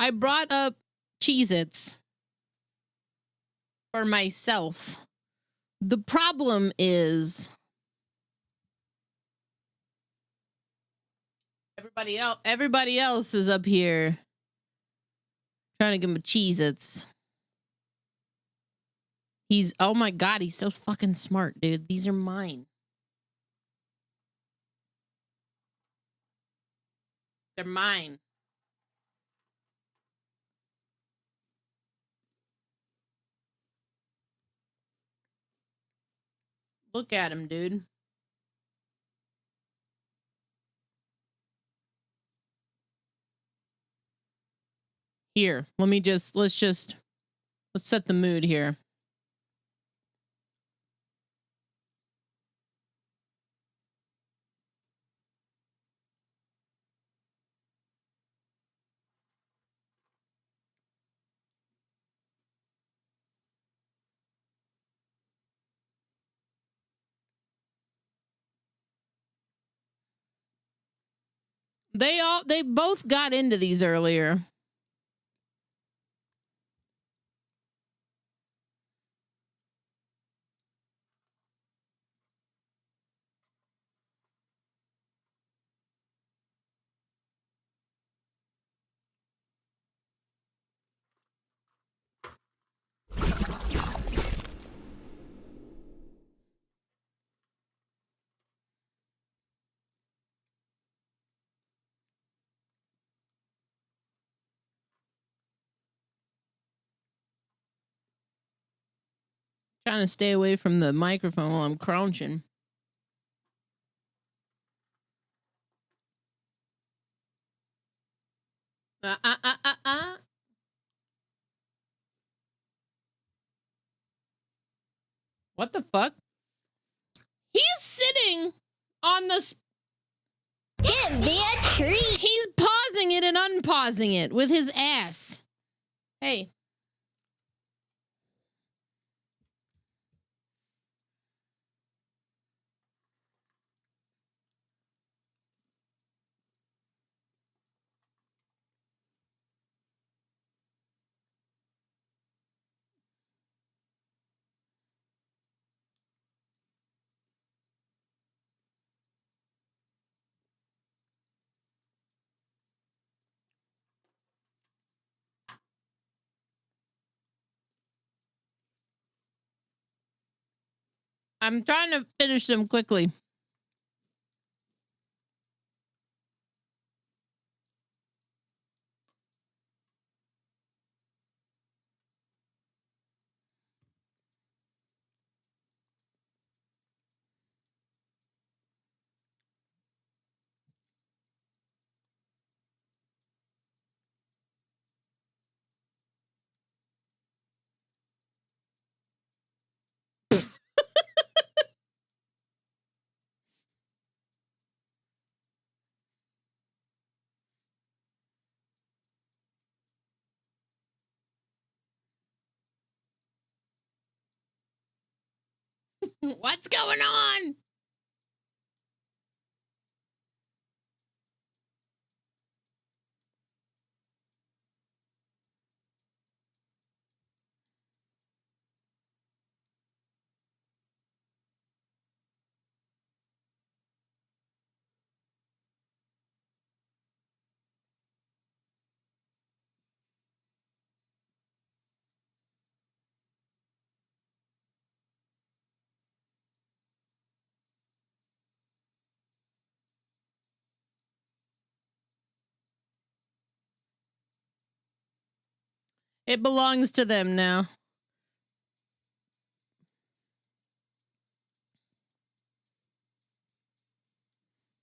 I brought up Cheez-Its for myself. The problem is everybody else is up here trying to give him a Cheez-Its. Oh my God, he's so fucking smart, dude. These are mine. They're mine. Look at him, dude. Here, let's set the mood here. They both got into these earlier. Trying to stay away from the microphone while I'm crunching. What the fuck? He's sitting on the... It'd be a treat. He's pausing it and unpausing it with his ass. Hey. I'm trying to finish them quickly. What's going on? It belongs to them now.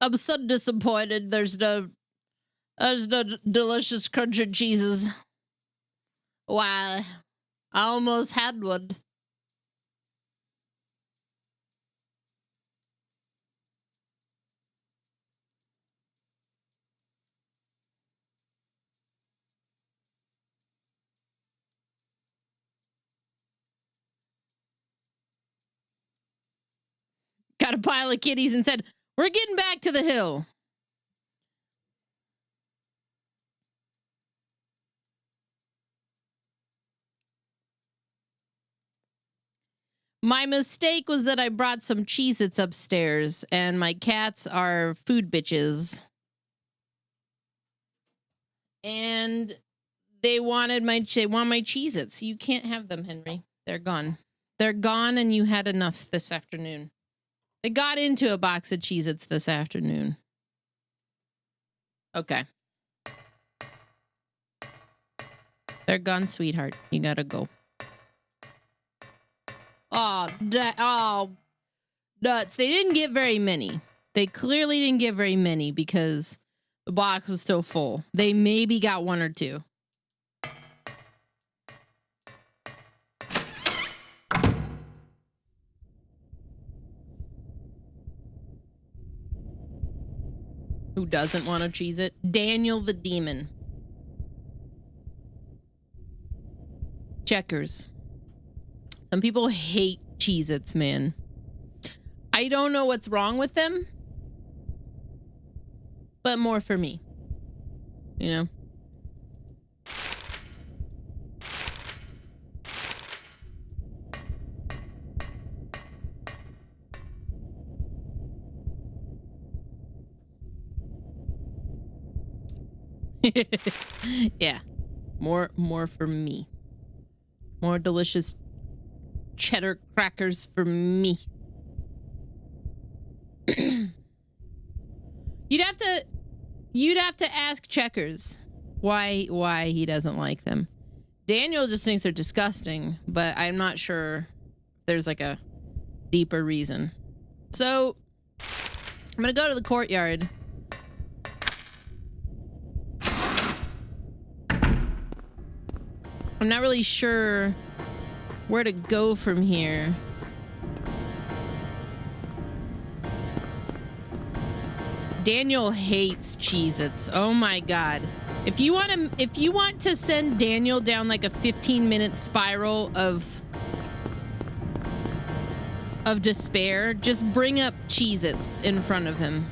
I'm so disappointed. There's no delicious crunchy cheeses. Why? I almost had one. Got a pile of kitties and said, "We're getting back to the hill." My mistake was that I brought some Cheez-Its upstairs, and my cats are food bitches. And they want my Cheez-Its. You can't have them, Henry. They're gone. They're gone, and you had enough this afternoon. They got into a box of Cheez-Its this afternoon. Okay. They're gone, sweetheart. You gotta go. Oh, nuts. They didn't get very many. They clearly didn't get very many because the box was still full. They maybe got one or two. Who doesn't want to Cheez-It? Daniel the Demon. Checkers. Some people hate Cheez-Its, man. I don't know what's wrong with them, but more for me. You know? Yeah. More for me. More delicious cheddar crackers for me. You'd have to ask Checkers why he doesn't like them. Daniel just thinks they're disgusting, but I'm not sure there's like a deeper reason. So I'm gonna go to the courtyard. I'm not really sure where to go from here. Daniel hates Cheez-Its. Oh my god. If you want to send Daniel down like a 15-minute spiral of despair, just bring up Cheez-Its in front of him.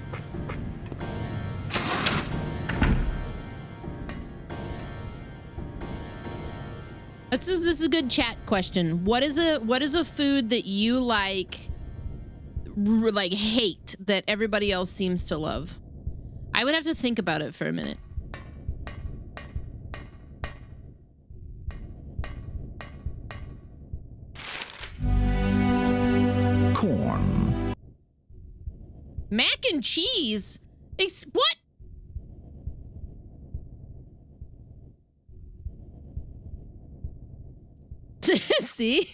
This is a good chat question. What is a food that you like hate that everybody else seems to love? I would have to think about it for a minute. Corn. Mac and cheese? What? See?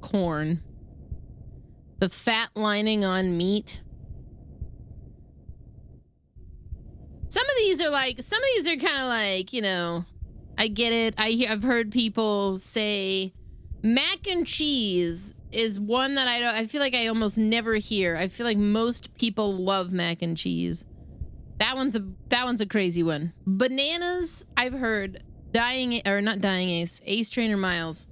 Corn. The fat lining on meat. Some of these are kind of like, you know, I get it. I've heard people say mac and cheese is one that I feel like I almost never hear. I feel like most people love mac and cheese. That one's a crazy one. Bananas, I've heard. Ace Trainer Miles.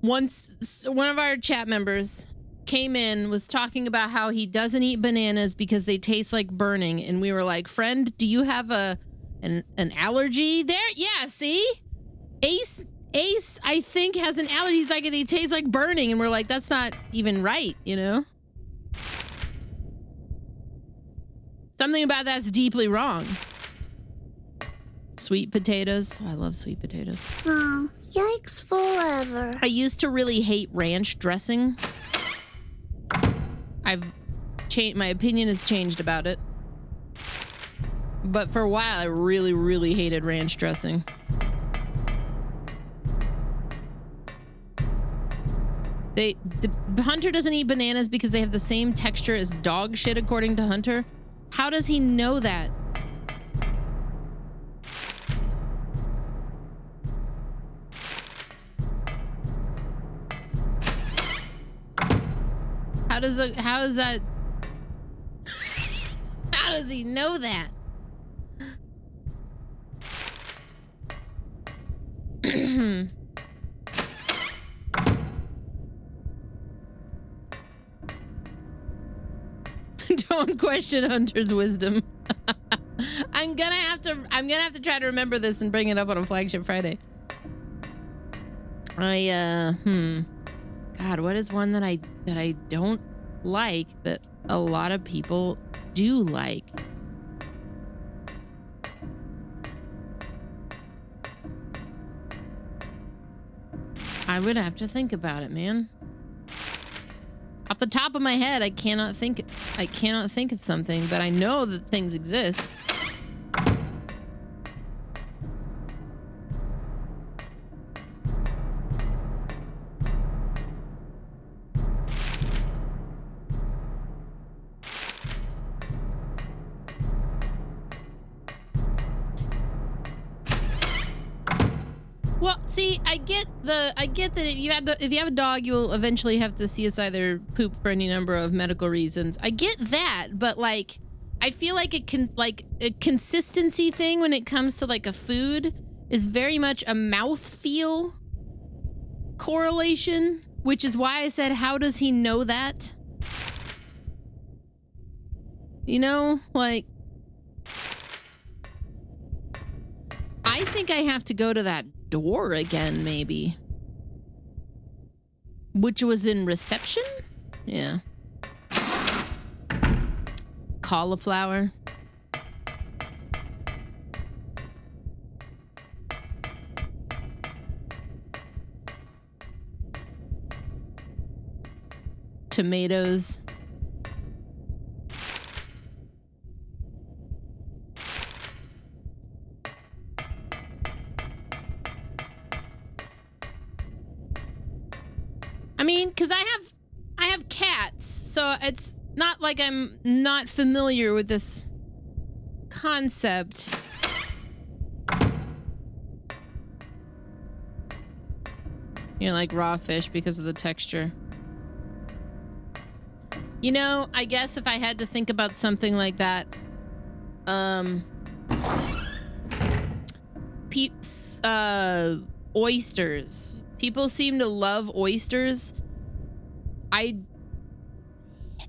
Once one of our chat members came in, was talking about how he doesn't eat bananas because they taste like burning, and we were like, friend, do you have an allergy there? Yeah, see? Ace, I think, has an allergy. He's like, they taste like burning. And we're like, that's not even right, you know? Something about that's deeply wrong. Sweet potatoes. I love sweet potatoes. Oh, yikes forever. I used to really hate ranch dressing. My opinion has changed about it. But for a while, I really, really hated ranch dressing. Hunter doesn't eat bananas because they have the same texture as dog shit, according to Hunter. How does he know that? How does he know that? Don't question Hunter's wisdom. I'm gonna have to try to remember this and bring it up on a flagship Friday. God, what is one that I don't like that a lot of people do like? I would have to think about it, man. Off the top of my head, I cannot think of something, but I know that things exist. Well, see, I get that if you have a dog, you'll eventually have to see us either poop for any number of medical reasons. I get that, but like, I feel like a consistency thing when it comes to like a food is very much a mouthfeel correlation, which is why I said, how does he know that? You know, like, I think I have to go to that door again, maybe. Which was in reception? Yeah. Cauliflower. Tomatoes. I mean, because I have cats, so it's not like I'm not familiar with this concept. You know, like raw fish because of the texture. You know, I guess if I had to think about something like that, oysters. People seem to love oysters. I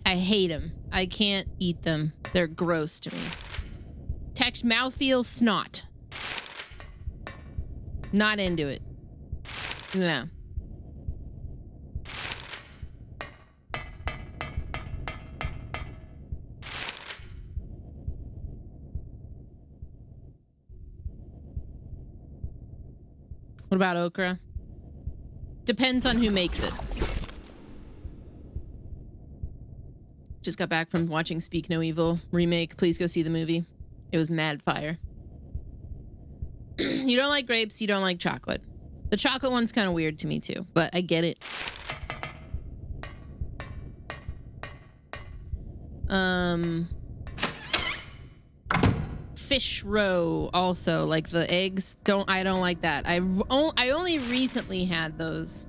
hate them. I can't eat them. They're gross to me. Mouthfeel, snot. Not into it. No. What about okra? Depends on who makes it. Just got back from watching Speak No Evil remake. Please go see the movie. It was mad fire. You don't like grapes, you don't like chocolate. The chocolate one's kind of weird to me too, but I get it. Fish roe also, like the eggs. I don't like that. I only recently had those.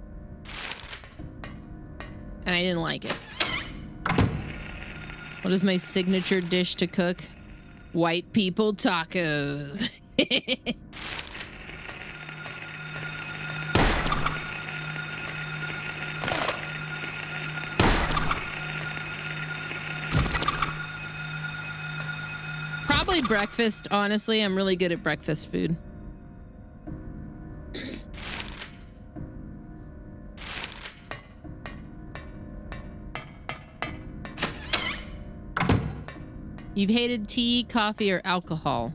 And I didn't like it. What is my signature dish to cook? White people tacos. Probably breakfast, honestly. I'm really good at breakfast food. You've hated tea, coffee, or alcohol.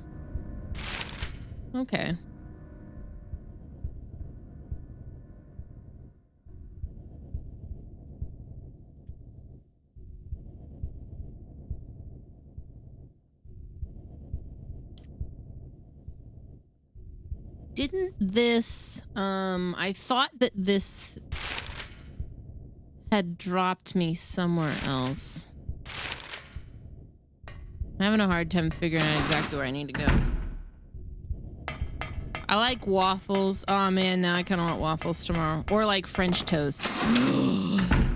Okay. Didn't this, I thought that this had dropped me somewhere else. I'm having a hard time figuring out exactly where I need to go. I like waffles. Oh man, now I kind of want waffles tomorrow. Or like French toast.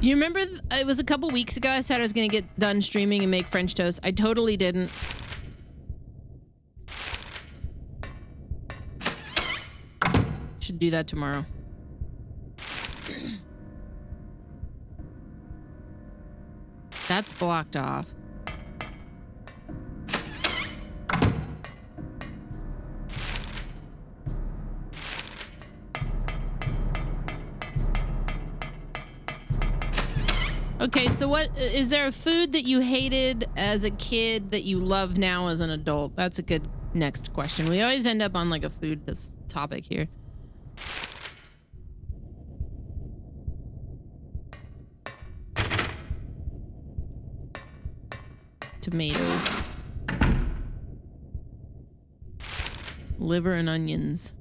You remember, it was a couple weeks ago I said I was going to get done streaming and make French toast. I totally didn't. Should do that tomorrow. That's blocked off. Okay, so what is there a food that you hated as a kid that you love now as an adult? That's a good next question. We always end up on like a food this topic here. Tomatoes. Liver and onions.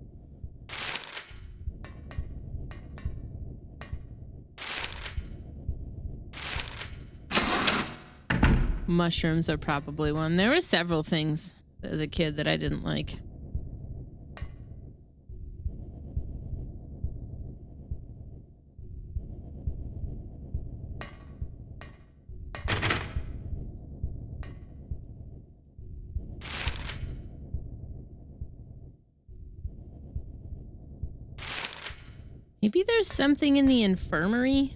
Mushrooms are probably one. There were several things as a kid that I didn't like. Maybe there's something in the infirmary.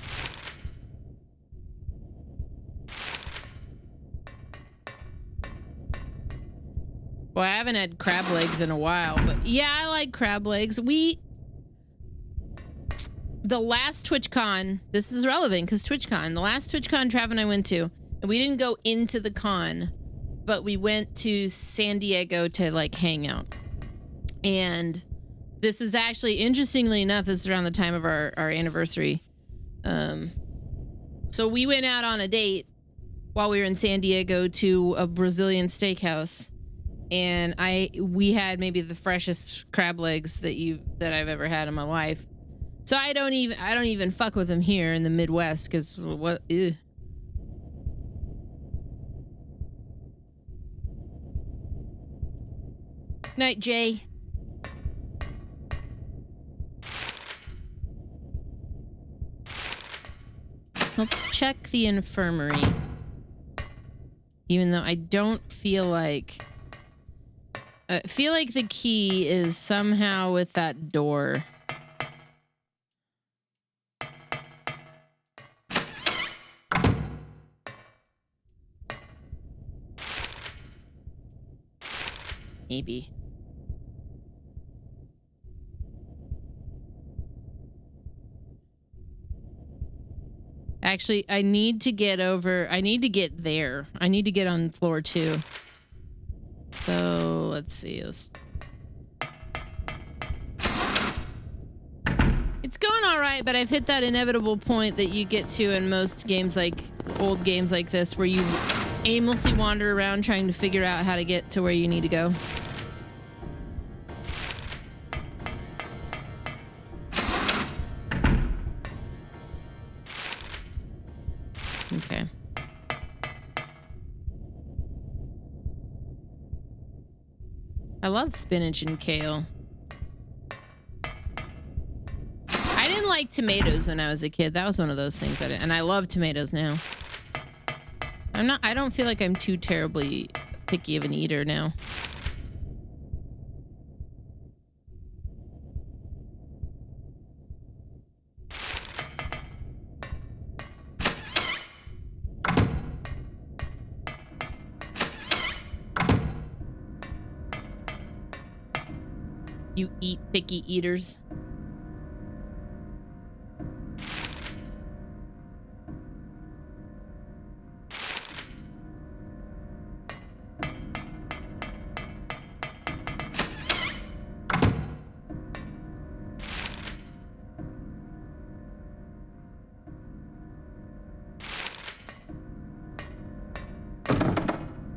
Well, I haven't had crab legs in a while, but yeah, I like crab legs. The last TwitchCon, this is relevant because TwitchCon, the last TwitchCon Trav and I went to, and we didn't go into the con, but we went to San Diego to like hang out. And this is actually, interestingly enough, this is around the time of our anniversary. So we went out on a date while we were in San Diego to a Brazilian steakhouse. And we had maybe the freshest crab legs that I've ever had in my life. So I don't even fuck with them here in the Midwest because what? Ew. Night, Jay. Let's check the infirmary. Even though I don't feel like... I feel like the key is somehow with that door. Maybe. Actually, I need to get there. I need to get on floor 2. So, let's see. It's going all right, but I've hit that inevitable point that you get to in most games, like old games like this, where you aimlessly wander around trying to figure out how to get to where you need to go. Okay. I love spinach and kale. I didn't like tomatoes when I was a kid. That was one of those things and I love tomatoes now. I don't feel like I'm too terribly picky of an eater now. You eat picky eaters.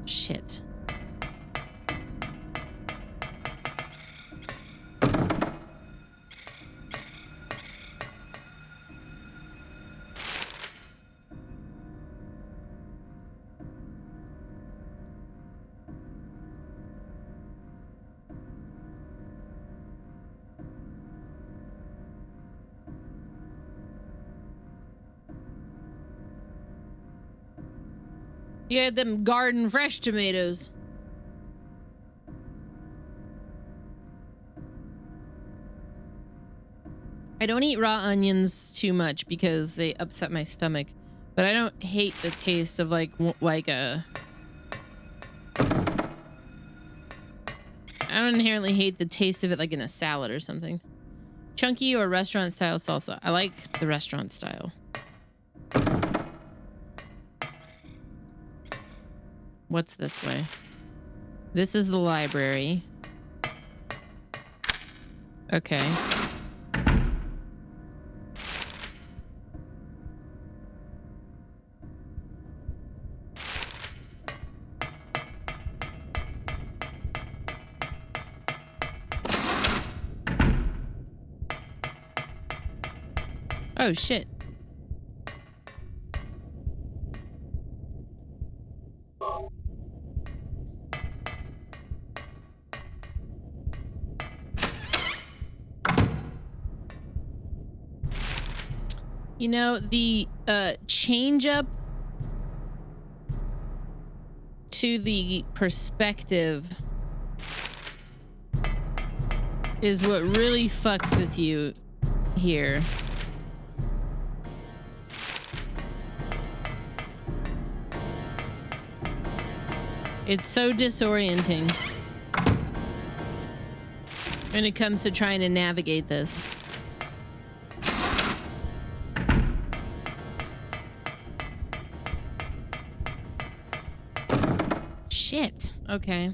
Shit. You had them garden fresh tomatoes. I don't eat raw onions too much because they upset my stomach, but I don't hate the taste of like a... I don't inherently hate the taste of it like in a salad or something. Chunky or restaurant style salsa? I like the restaurant style. What's this way? This is the library. Okay. Oh, shit. You know, the change up to the perspective is what really fucks with you here. It's so disorienting when it comes to trying to navigate this. Shit. Okay.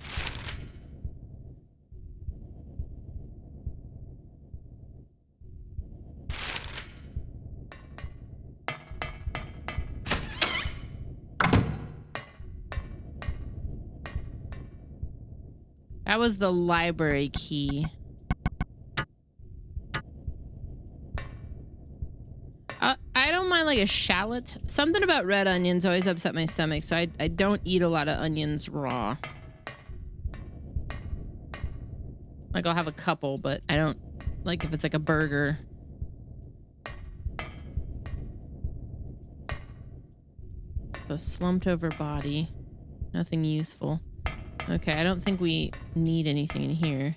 That was the library key. I don't mind like a shallot. Something about red onions always upset my stomach, so I don't eat a lot of onions raw. Like I'll have a couple, but I don't like if it's like a burger. A slumped over body. Nothing useful. Okay, I don't think we need anything in here.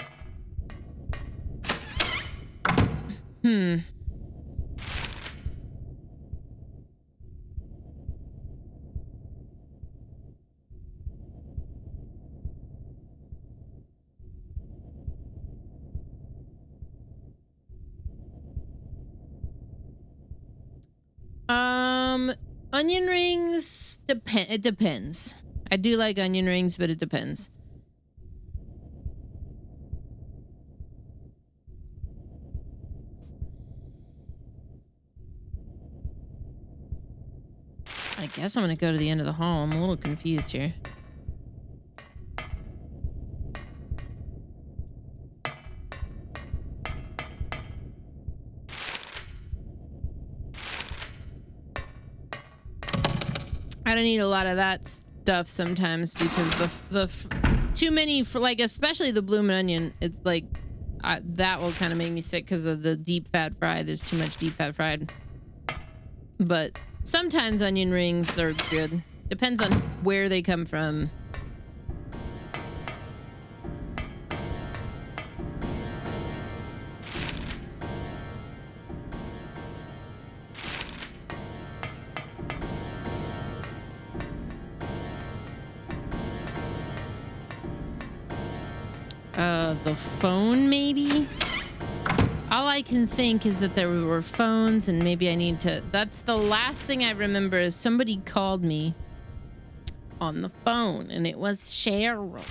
Onion rings, it depends. I do like onion rings, but it depends. I guess I'm gonna go to the end of the hall. I'm a little confused here. I don't eat a lot of that stuff sometimes because too many for like, especially the bloomin' onion. It's like that will kind of make me sick because of the deep fat fried. There's too much deep fat fried. But sometimes onion rings are good. Depends on where they come from. The phone, maybe? All I can think is that there were phones and maybe I need to... That's the last thing I remember is somebody called me on the phone and it was Cheryl.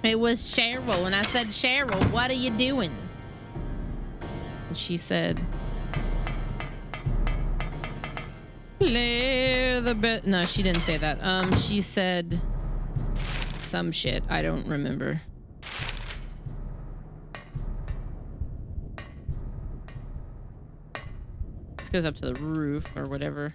It was Cheryl and I said, Cheryl, what are you doing? And she said... Clear the bed. No, she didn't say that. She said some shit. I don't remember. This goes up to the roof or whatever.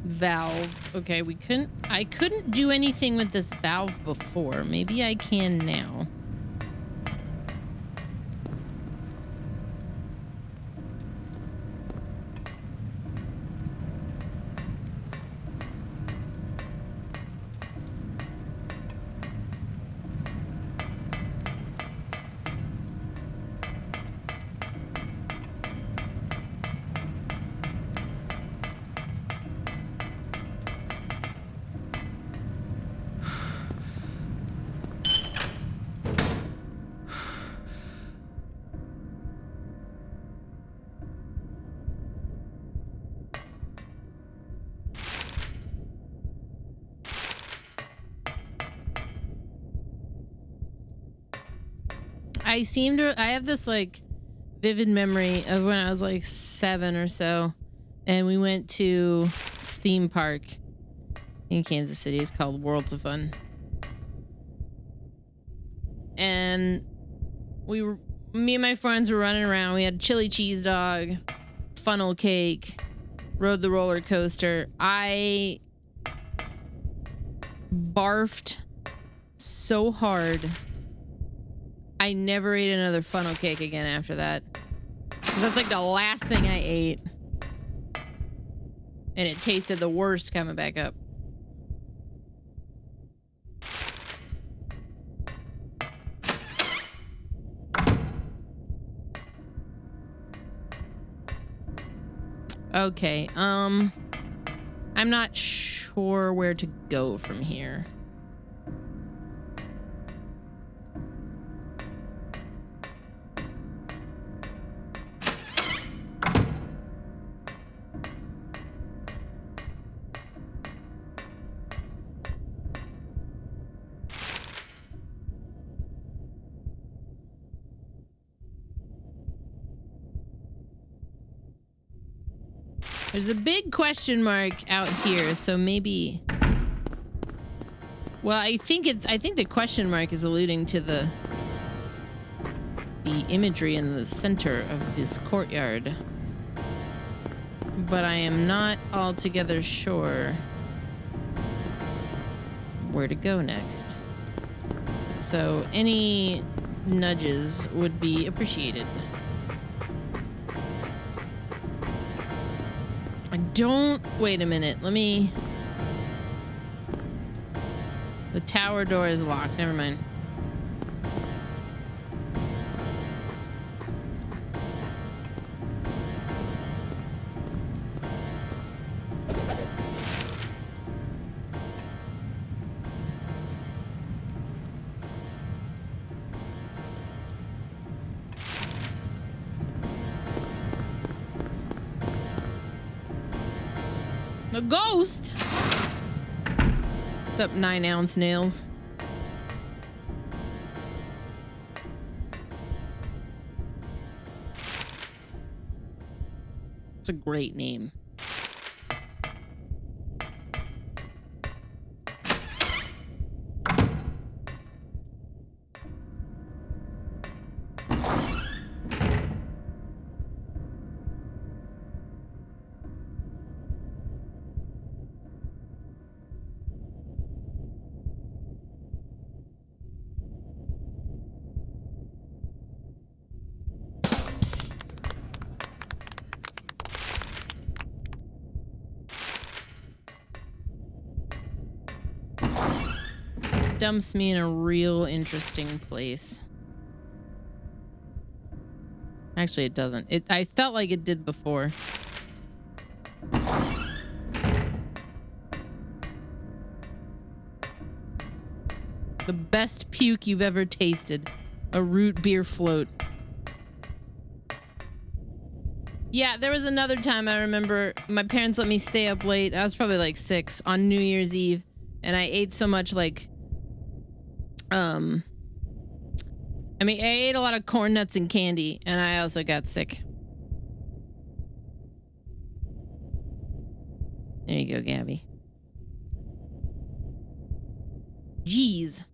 Valve. Okay, I couldn't do anything with this valve before. Maybe I can now. I have this like vivid memory of when I was like 7 or so, and we went to this theme park in Kansas City. It's called Worlds of Fun, and me and my friends were running around. We had chili cheese dog, funnel cake, rode the roller coaster. I barfed so hard. I never ate another funnel cake again after that. 'Cause that's like the last thing I ate. And it tasted the worst coming back up. Okay, I'm not sure where to go from here. There's a big question mark out here, so maybe... Well, I think the question mark is alluding to the imagery in the center of this courtyard. But I am not altogether sure where to go next. So any nudges would be appreciated. Wait a minute, let me... The tower door is locked, never mind. The ghost! What's up, 9-ounce nails? It's a great name. Dumps me in a real interesting place. Actually, it doesn't. I felt like it did before. The best puke you've ever tasted. A root beer float. Yeah, there was another time I remember my parents let me stay up late. I was probably like 6 on New Year's Eve, and I ate so much like I mean, I ate a lot of corn nuts and candy, and I also got sick. There you go, Gabby. Jeez.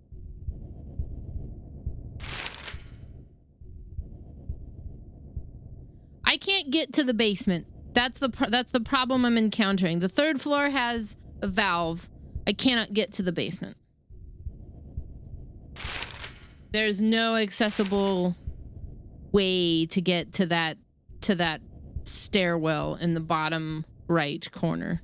I can't get to the basement. That's the problem I'm encountering. The 3rd floor has a valve. I cannot get to the basement. There's no accessible way to get to that stairwell in the bottom right corner.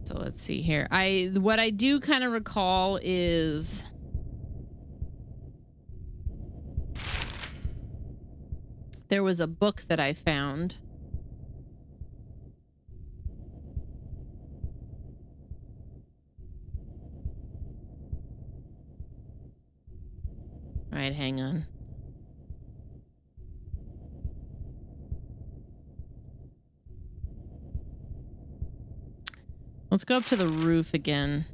So let's see here. What I do kind of recall is there was a book that I found. All right, hang on. Let's go up to the roof again.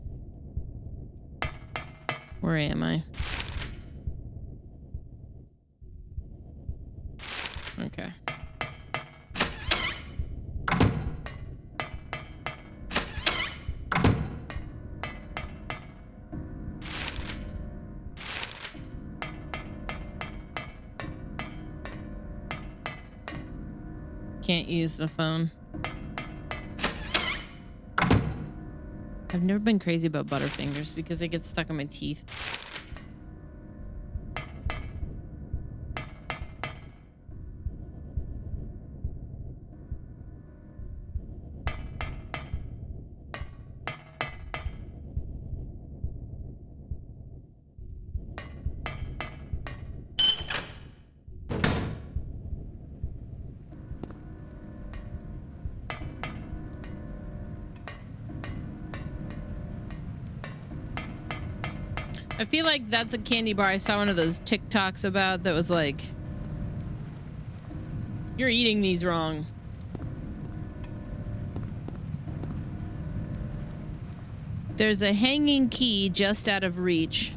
Where am I? Okay. Can't use the phone. I've never been crazy about Butterfingers because they get stuck in my teeth. I feel like that's a candy bar I saw one of those TikToks about that was like, you're eating these wrong. There's a hanging key just out of reach.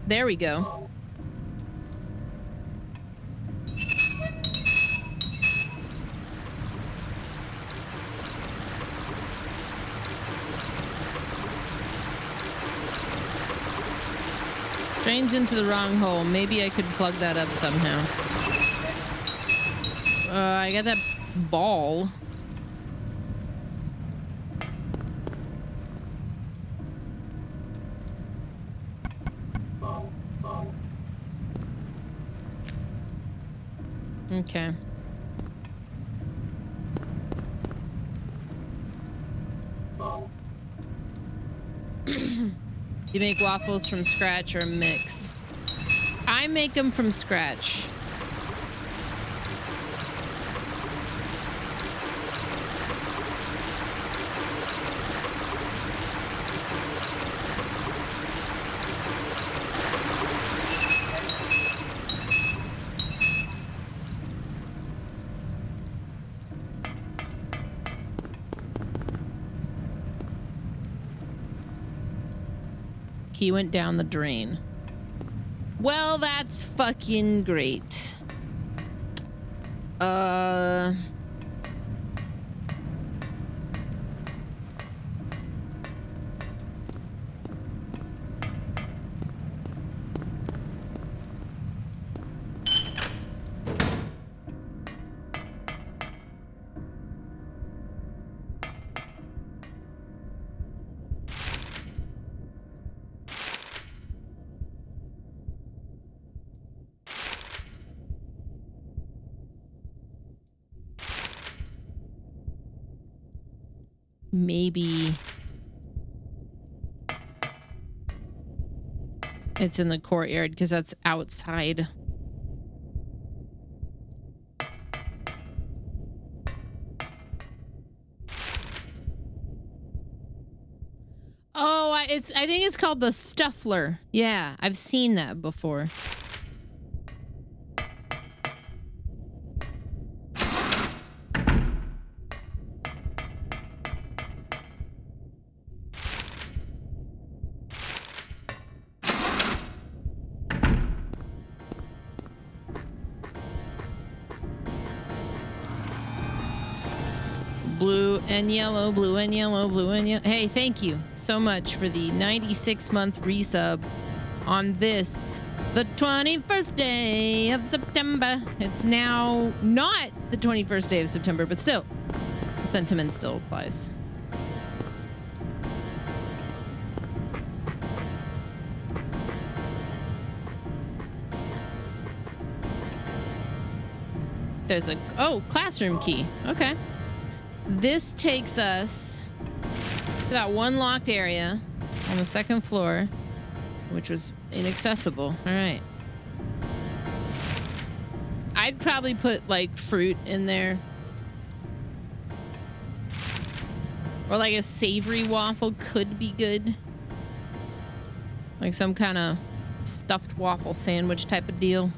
There we go. Drains into the wrong hole. Maybe I could plug that up somehow. I got that ball. Okay. You make waffles from scratch or a mix? I make them from scratch. He went down the drain. Well, that's fucking great. Maybe it's in the courtyard because that's outside. Oh, I think it's called the Stuffler. Yeah, I've seen that before. Blue and yellow, blue and yellow, blue and yellow. Hey, thank you so much for the 96-month resub on this, the 21st day of September. It's now not the 21st day of September, but still, the sentiment still applies. There's a, oh, classroom key. Okay. This takes us That one locked area on the second floor, which was inaccessible. All right. I'd probably put like fruit in there. Or like a savory waffle could be good. Like some kind of stuffed waffle sandwich type of deal.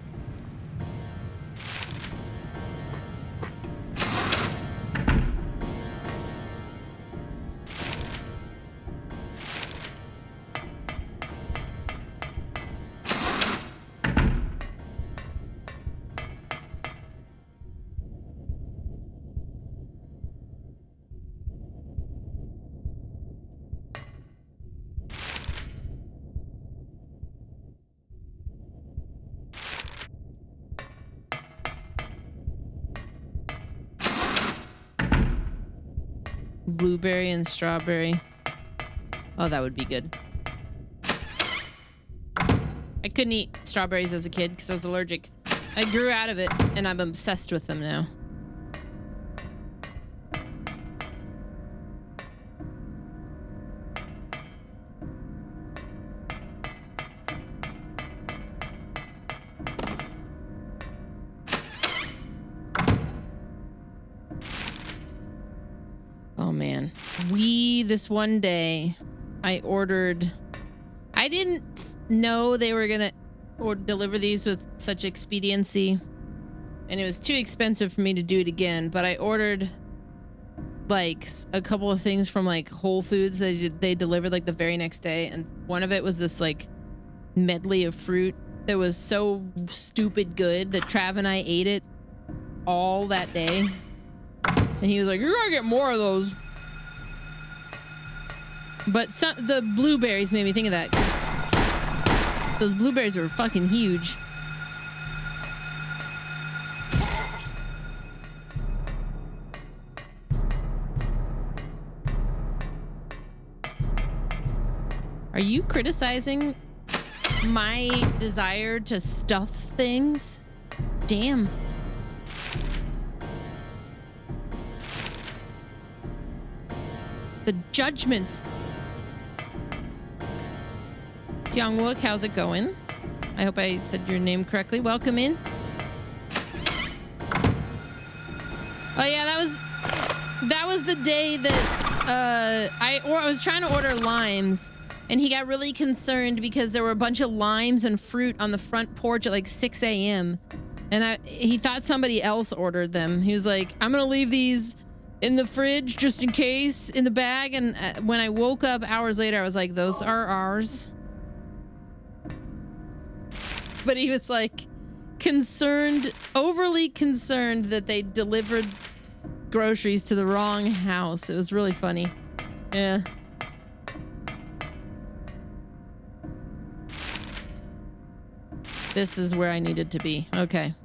Blueberry and strawberry. Oh, that would be good. I couldn't eat strawberries as a kid because I was allergic. I grew out of it and I'm obsessed with them now. Oh man. This one day I didn't know they were gonna deliver these with such expediency, and it was too expensive for me to do it again, but I ordered like a couple of things from like Whole Foods that they delivered like the very next day, and one of it was this like medley of fruit that was so stupid good that Trav and I ate it all that day. And he was like, "You're gonna get more of those." But the blueberries made me think of that, because those blueberries are fucking huge. Are you criticizing my desire to stuff things? Damn. The judgment. Young-wook, how's it going? I hope I said your name correctly. Welcome in. Oh yeah, that was the day that I was trying to order limes, and he got really concerned because there were a bunch of limes and fruit on the front porch at like 6 a.m. and he thought somebody else ordered them. He was like, "I'm gonna leave these in the fridge just in case in the bag," and when I woke up hours later, I was like, "Those are ours." But he was like overly concerned that they delivered groceries to the wrong house. It was really funny. Yeah. This is where I needed to be. Okay.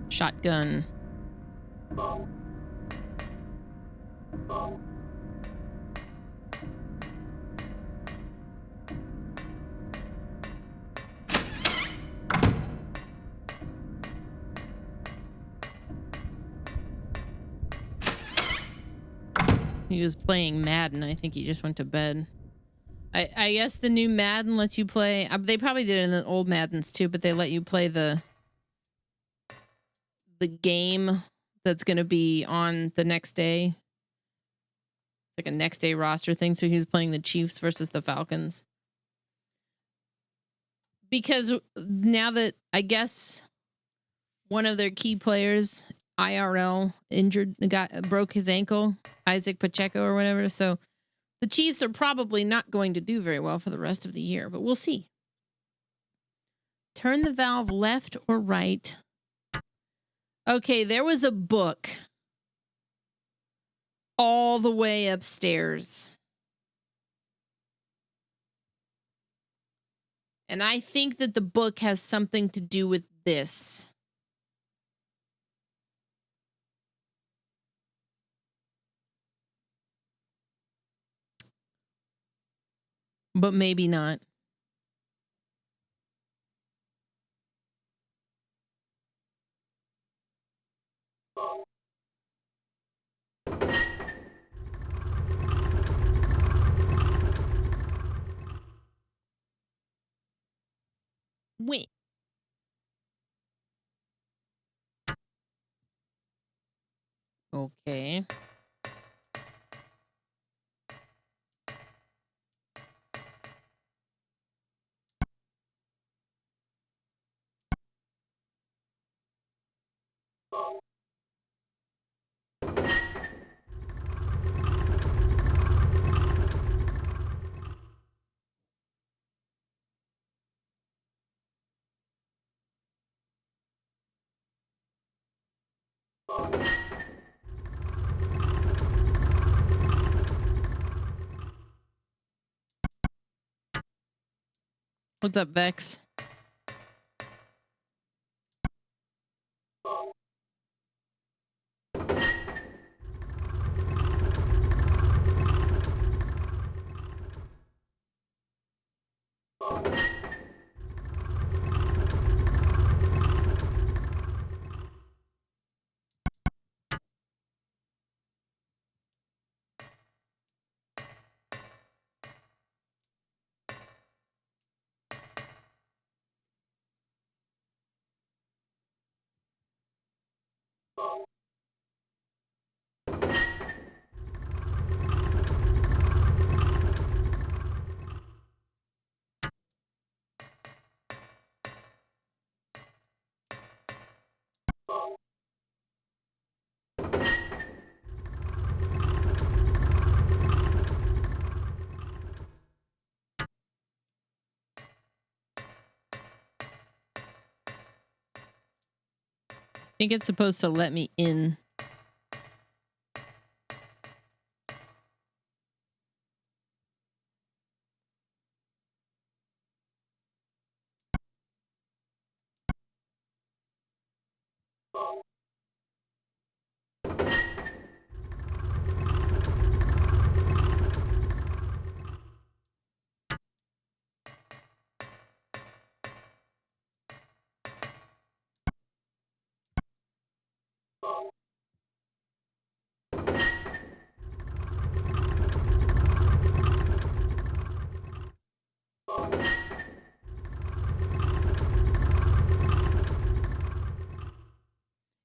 Shotgun. He was playing Madden. I think he just went to bed. I guess the new Madden lets you play. They probably did it in the old Maddens too, but they let you play the game that's going to be on the next day. Like a next day roster thing. So he was playing the Chiefs versus the Falcons. Because now that I guess one of their key players, IRL, broke his ankle, Isaac Pacheco or whatever. So The Chiefs are probably not going to do very well for the rest of the year, but we'll see. Turn the valve left or right. Okay, there was a book all the way upstairs. And I think that the book has something to do with this. But maybe not. Wait. Okay. What's up, Vex? I think it's supposed to let me in.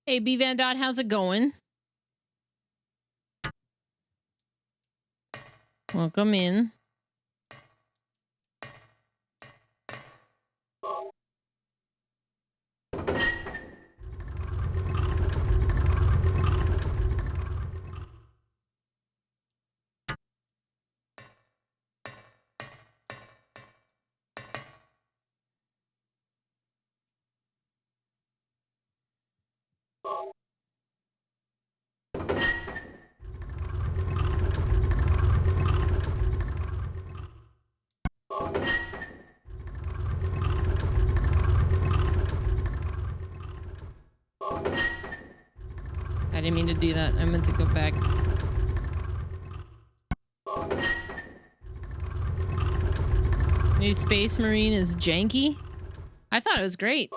Hey, B Van Dot, how's it going? Welcome in. I didn't mean to do that. I meant to go back. New Space Marine is janky? I thought it was great.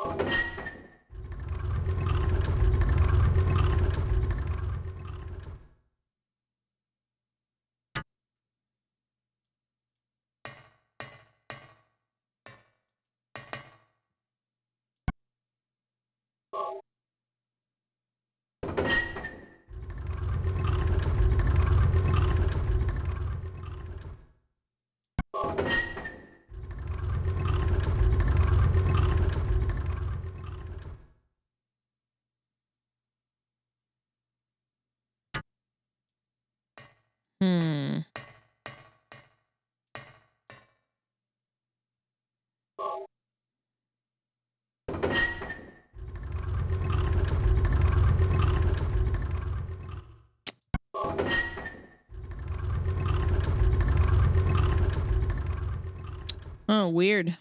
Oh, weird.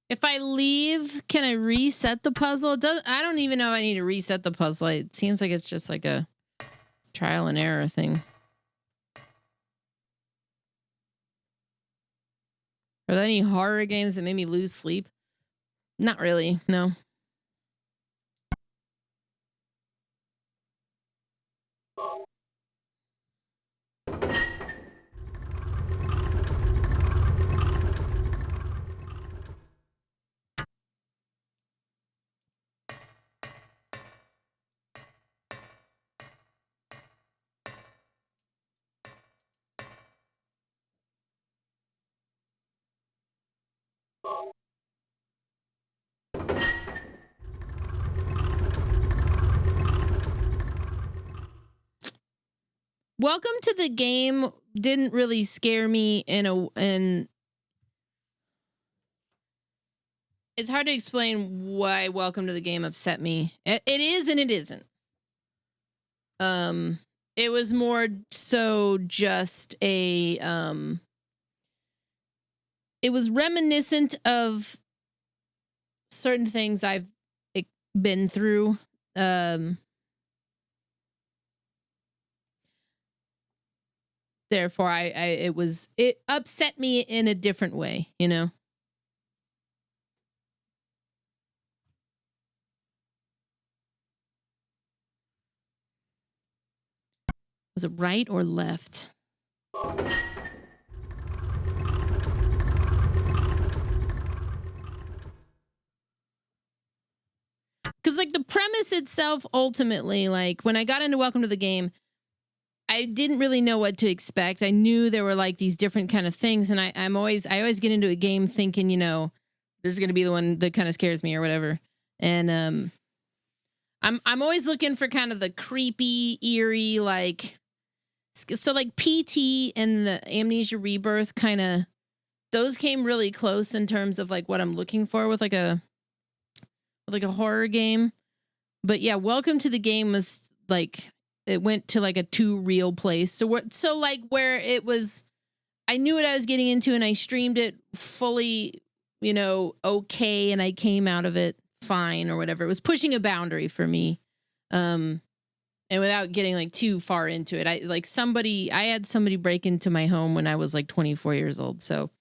If I leave, can I reset the puzzle? I don't even know if I need to reset the puzzle. It seems like it's just like a trial and error thing. Are there any horror games that made me lose sleep? Not really, no. Welcome to the Game didn't really scare me in it's hard to explain why Welcome to the Game upset me. It is and it isn't. It was more so just a it was reminiscent of certain things I've been through. Therefore, it upset me in a different way, you know? Was it right or left? Because, like, the premise itself, ultimately, like, when I got into Welcome to the Game, I didn't really know what to expect. I knew there were, like, these different kind of things, and I always get into a game thinking, you know, this is going to be the one that kind of scares me or whatever. And I'm always looking for kind of the creepy, eerie, like, so, like, PT and the Amnesia Rebirth kind of, those came really close in terms of, like, what I'm looking for with, like a horror game. But yeah, Welcome to the Game was like, it went to like a too real place. So like where it was, I knew what I was getting into and I streamed it fully, you know, okay. And I came out of it fine or whatever. It was pushing a boundary for me. And without getting like too far into it, I had somebody break into my home when I was like 24 years old. So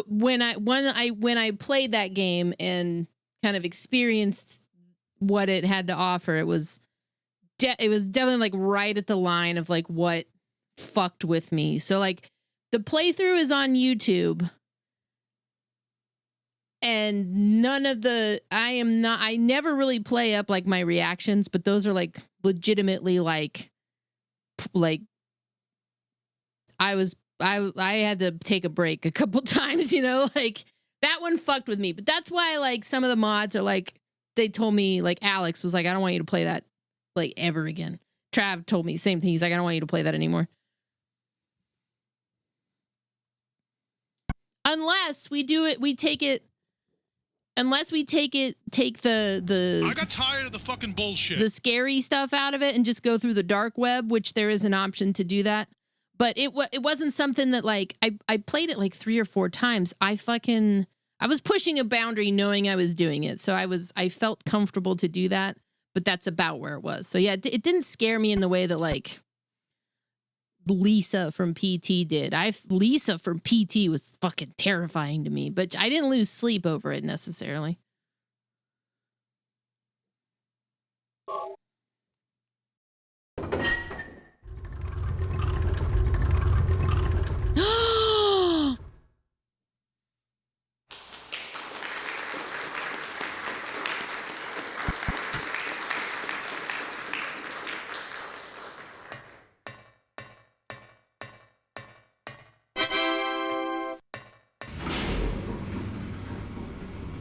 when I played that game and kind of experienced what it had to offer, it was definitely like right at the line of like what fucked with me. So like the playthrough is on YouTube and none of the, I never really play up like my reactions, but those are like legitimately like I had to take a break a couple times, you know, like that one fucked with me. But that's why like some of the mods are like, they told me, like Alex was like, I don't want you to play that like ever again. Trav told me the same thing. He's like, I don't want you to play that anymore. Unless we take the I got tired of the fucking bullshit. The scary stuff out of it and just go through the dark web, which there is an option to do that. But it wasn't something that like I played it like 3 or 4 times. I was pushing a boundary knowing I was doing it. So I felt comfortable to do that, but that's about where it was. So yeah, it didn't scare me in the way that like Lisa from PT did. Lisa from PT was fucking terrifying to me, but I didn't lose sleep over it necessarily.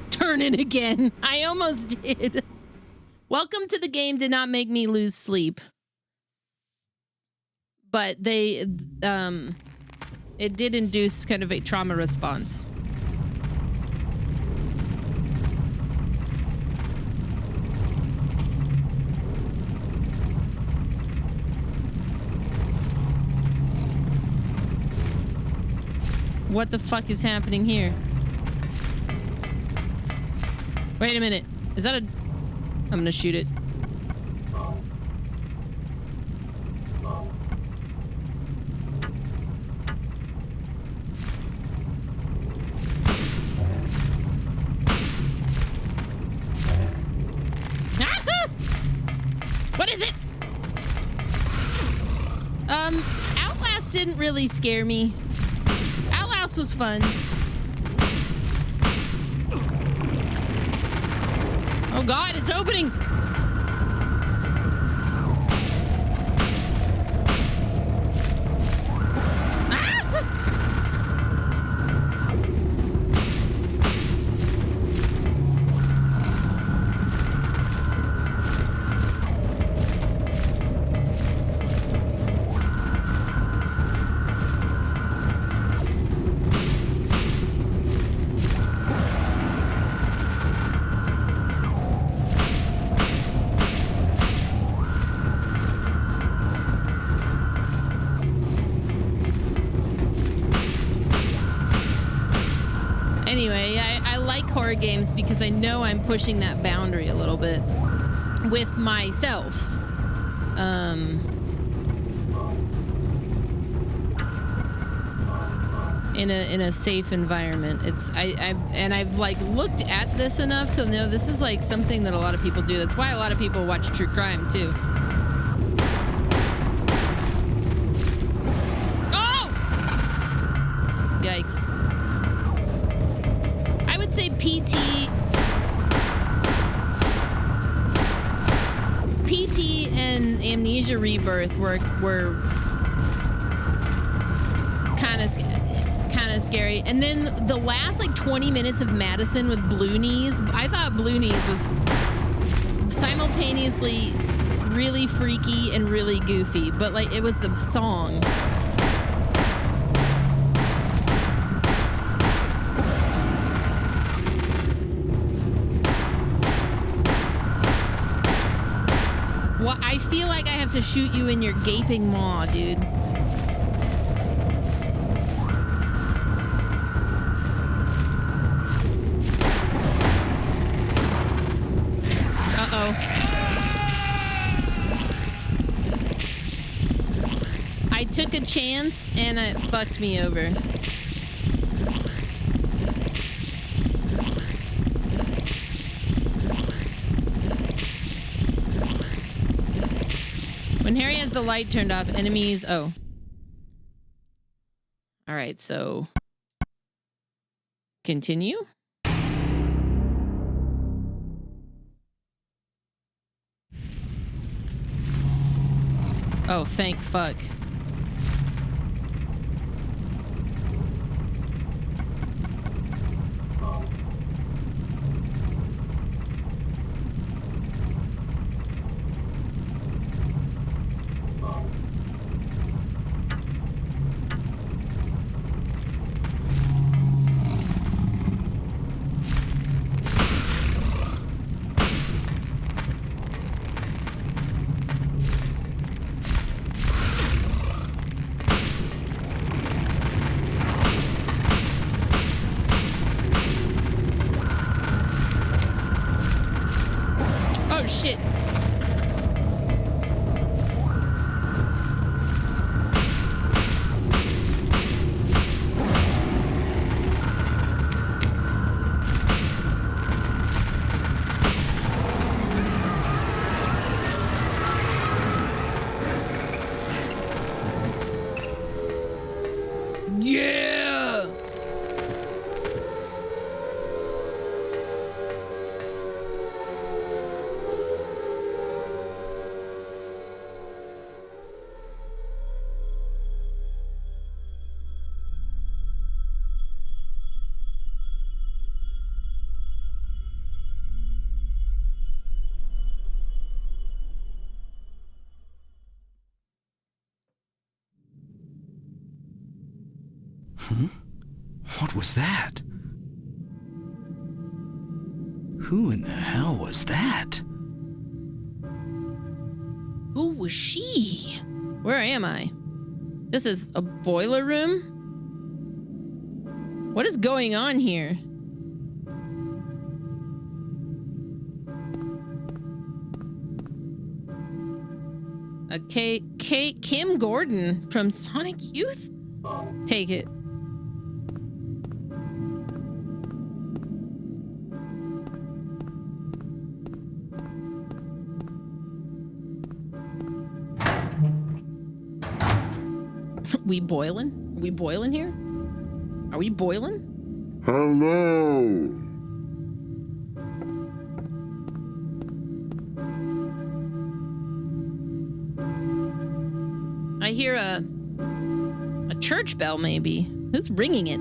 Turn it again. I almost did. Welcome to the Game did not make me lose sleep. But it did induce kind of a trauma response. What the fuck is happening here? Wait a minute. Is that a... I'm gonna shoot it. What is it? Outlast didn't really scare me. Outlast was fun. Oh God, it's opening. Anyway, I like horror games because I know I'm pushing that boundary a little bit with myself. In a safe environment. I've like looked at this enough to know this is like something that a lot of people do. That's why a lot of people watch true crime too. Oh! Yikes. I would say PT and Amnesia Rebirth were kind of scary. And then the last like 20 minutes of Madison with Blue Knees, I thought Blue Knees was simultaneously really freaky and really goofy, but like it was the song. Well, I feel like I have to shoot you in your gaping maw, dude. Uh-oh. I took a chance and it fucked me over. When Harry has the light turned off, enemies... Oh. Alright, so... Continue? Oh, thank fuck. Oh, shit. Yeah! Huh? What was that? Who in the hell was that? Who was she? Where am I? This is a boiler room? What is going on here? Kim Gordon from Sonic Youth? Take it. We boiling? We boiling here? Are we boiling? Hello. I hear a church bell, maybe. Who's ringing it?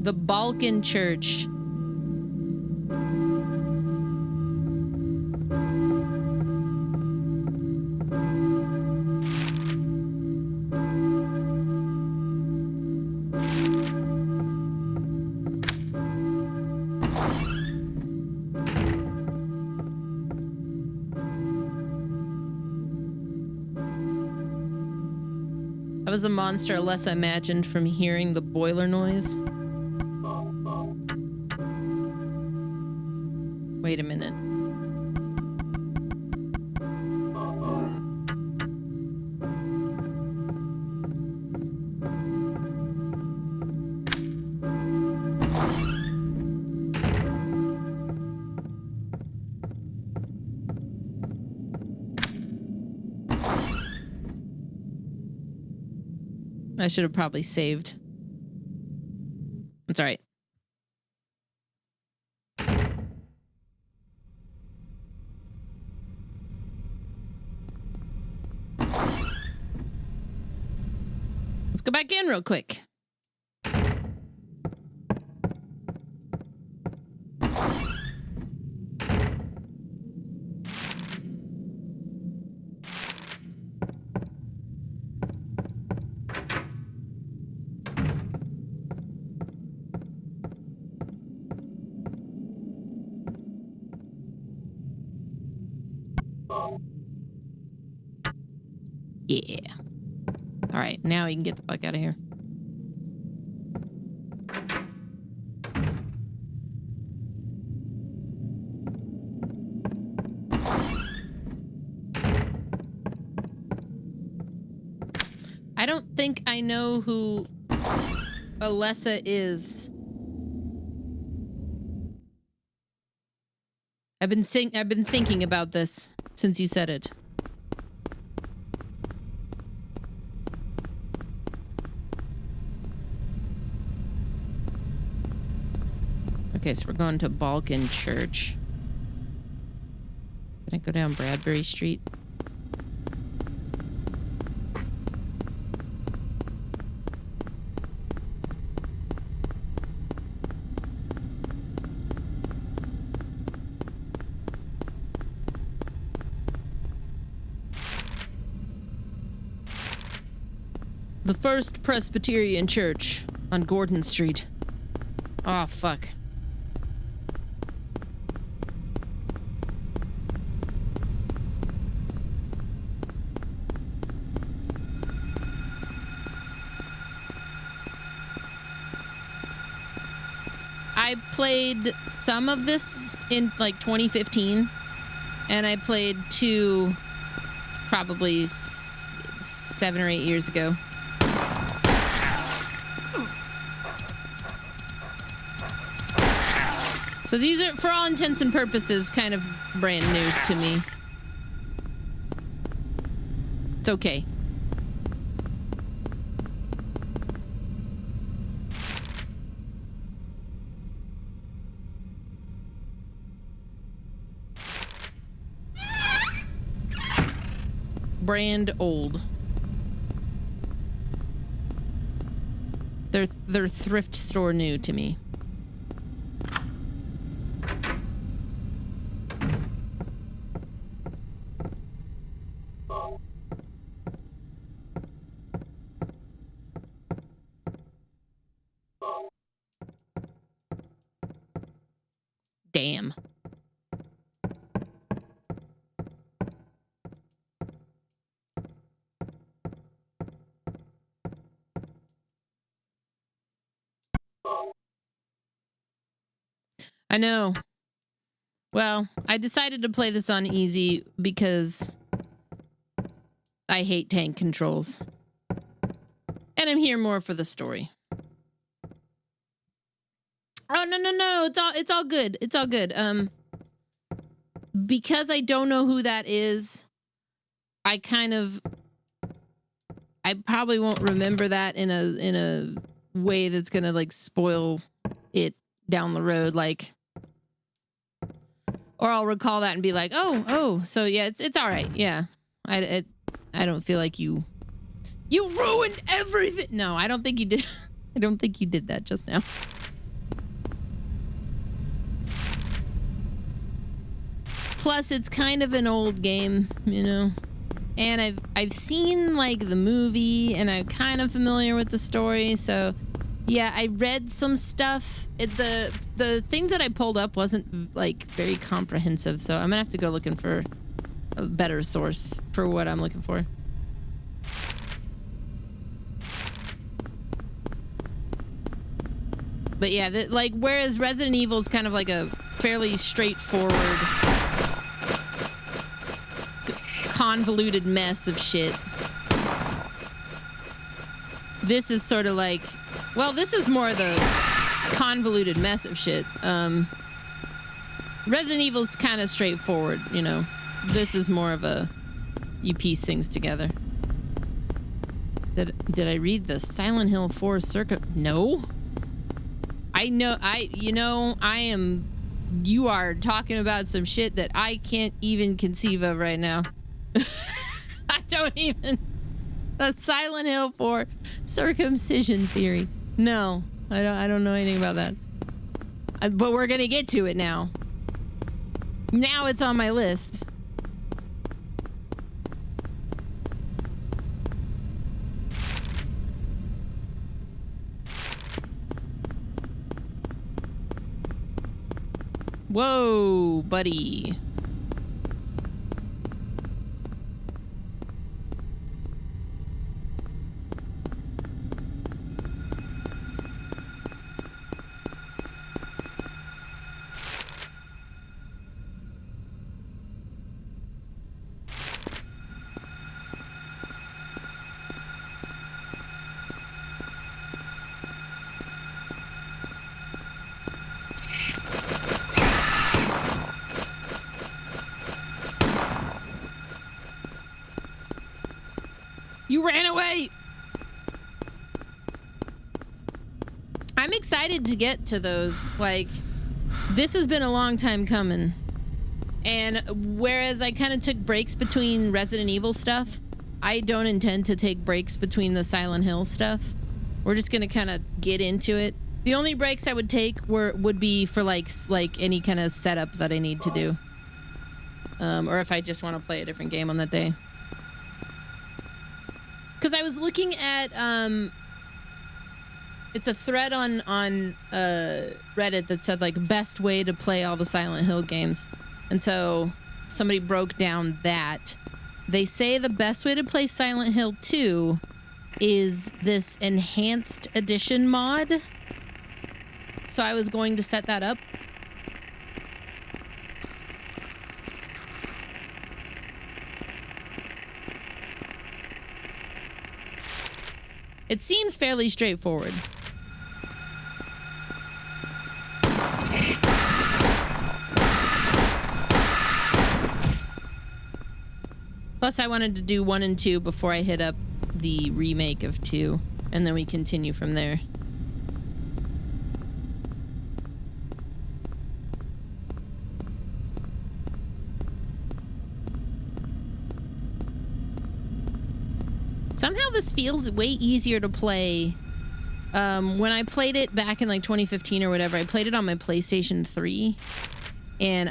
The Balkan Church. I was a monster less imagined from hearing the boiler noise. Wait a minute. I should have probably saved. It's all right. Let's go back in real quick. Yeah. All right, now you can get the fuck out of here. I don't think I know who Alessa is. I've been thinking about this since you said it. Okay, so we're going to Balkan Church. Can I go down Bradbury Street? The First Presbyterian Church on Gordon Street. Oh, fuck. I played some of this in like 2015, and I played 2 probably 7 or 8 years ago. So these are, for all intents and purposes, kind of brand new to me. It's okay. Brand old. They're thrift store new to me. Damn. I know. Well, I decided to play this on easy because I hate tank controls. And I'm here more for the story. Oh, no. It's all good. It's all good. Because I don't know who that is, I probably won't remember that in a way that's gonna like spoil it down the road, like, or I'll recall that and be like, oh, so yeah, it's all right. Yeah, I don't feel like you ruined everything. No, I don't think you did. I don't think you did that just now. Plus, it's kind of an old game, you know, and I've seen like the movie, and I'm kind of familiar with the story. So, yeah, I read some stuff. The things that I pulled up wasn't like very comprehensive, so I'm gonna have to go looking for a better source for what I'm looking for. But yeah, like whereas Resident Evil is kind of like a fairly straightforward, convoluted mess of shit. This is sort of like, well, this is more the convoluted mess of shit. Resident Evil's kind of straightforward, you know. This is more of a, you piece things together. Did I read the Silent Hill 4 circuit? No. You are talking about some shit that I can't even conceive of right now. I don't even. The Silent Hill 4 circumcision theory. No, I don't know anything about that. But we're gonna get to it now. Now it's on my list. Whoa, buddy. You ran away! I'm excited to get to those. Like, this has been a long time coming. And whereas I kind of took breaks between Resident Evil stuff, I don't intend to take breaks between the Silent Hill stuff. We're just gonna kind of get into it. The only breaks I would take would be for like any kind of setup that I need to do. Or if I just want to play a different game on that day. Because I was looking at, it's a thread on Reddit that said, like, best way to play all the Silent Hill games. And so somebody broke down that. They say the best way to play Silent Hill 2 is this enhanced edition mod. So I was going to set that up. It seems fairly straightforward. Plus, I wanted to do 1 and 2 before I hit up the remake of 2, and then we continue from there. Somehow this feels way easier to play. When I played it back in like 2015 or whatever, I played it on my PlayStation 3, and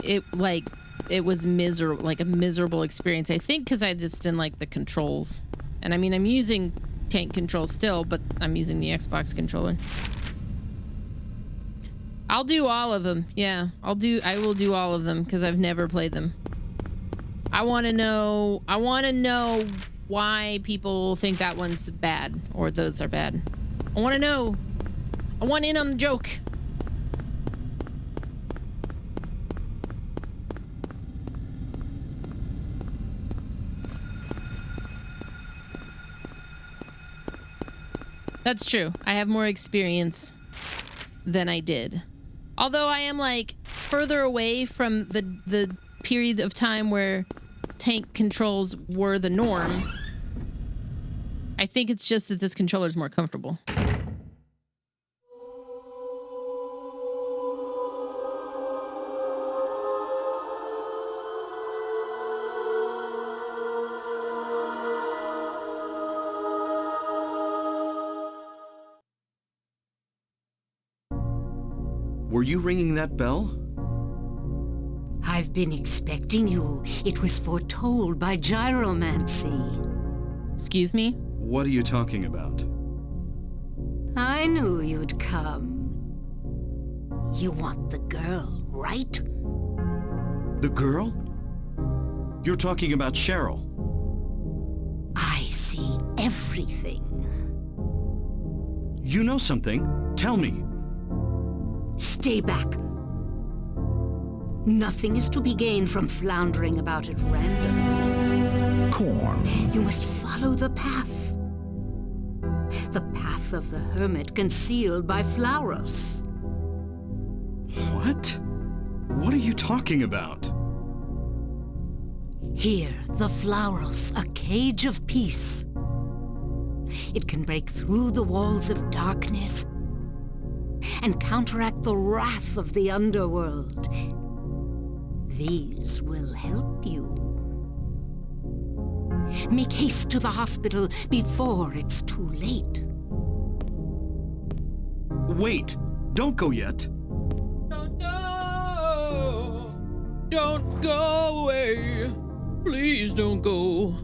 it was miserable, like a miserable experience. I think because I just didn't like the controls. And I mean, I'm using tank controls still, but I'm using the Xbox controller. I'll do all of them. Yeah, I will do all of them because I've never played them. I want to know why people think that one's bad or those are bad. I want to know. I want in on the joke. That's true. I have more experience than I did. Although I am like further away from the period of time where tank controls were the norm. I think it's just that this controller is more comfortable. Were you ringing that bell? I've been expecting you. It was foretold by gyromancy. Excuse me? What are you talking about? I knew you'd come. You want the girl, right? The girl? You're talking about Cheryl. I see everything. You know something. Tell me. Stay back. Nothing is to be gained from floundering about at random. Corn. You must follow the path. The path of the hermit concealed by Flauros. What? What are you talking about? Here, the Flauros, a cage of peace. It can break through the walls of darkness and counteract the wrath of the underworld. These will help you. Make haste to the hospital before it's too late. Wait! Don't go yet! Don't go! Don't go away! Please don't go!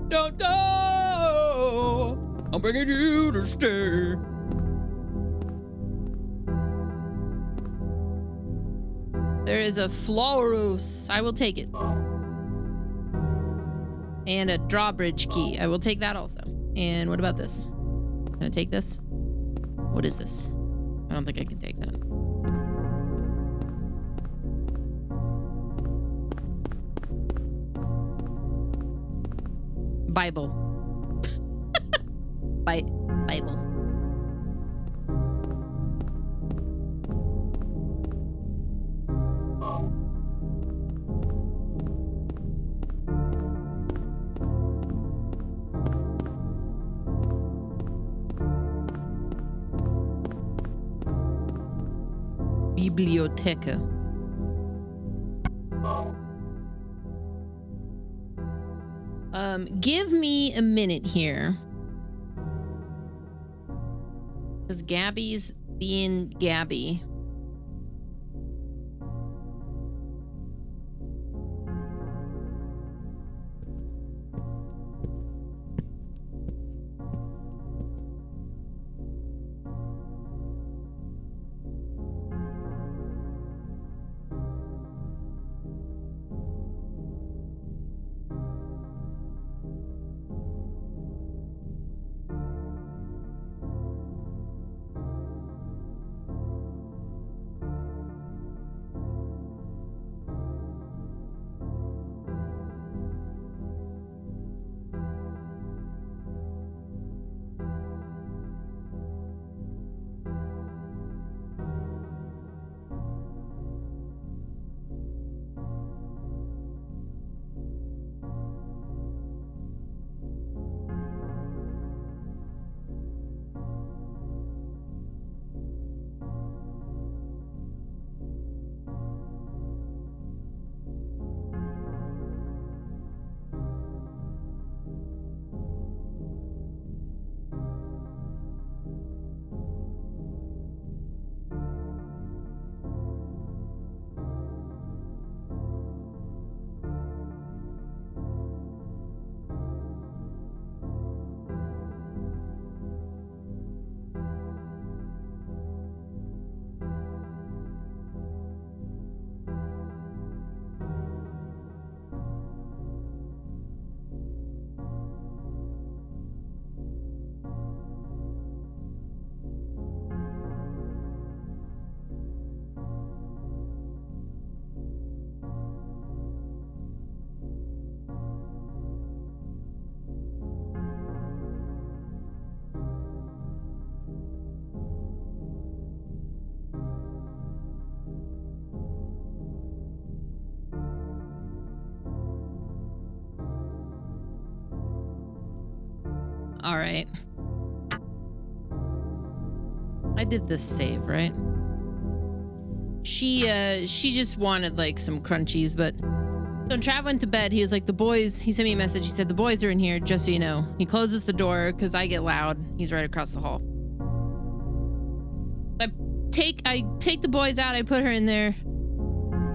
Don't go! I'm begging you to stay! There is a Flauros. I will take it. And a drawbridge key. I will take that also. And what about this? Can I take this? What is this? I don't think I can take that. Bible. Bible. Biblioteca. Give me a minute here. Because Gabby's being Gabby. All right. I did this save, right? She just wanted like some crunchies, but so when Trav went to bed, he was like, the boys, he sent me a message. He said, the boys are in here, just so you know. He closes the door because I get loud. He's right across the hall. I take the boys out, I put her in there.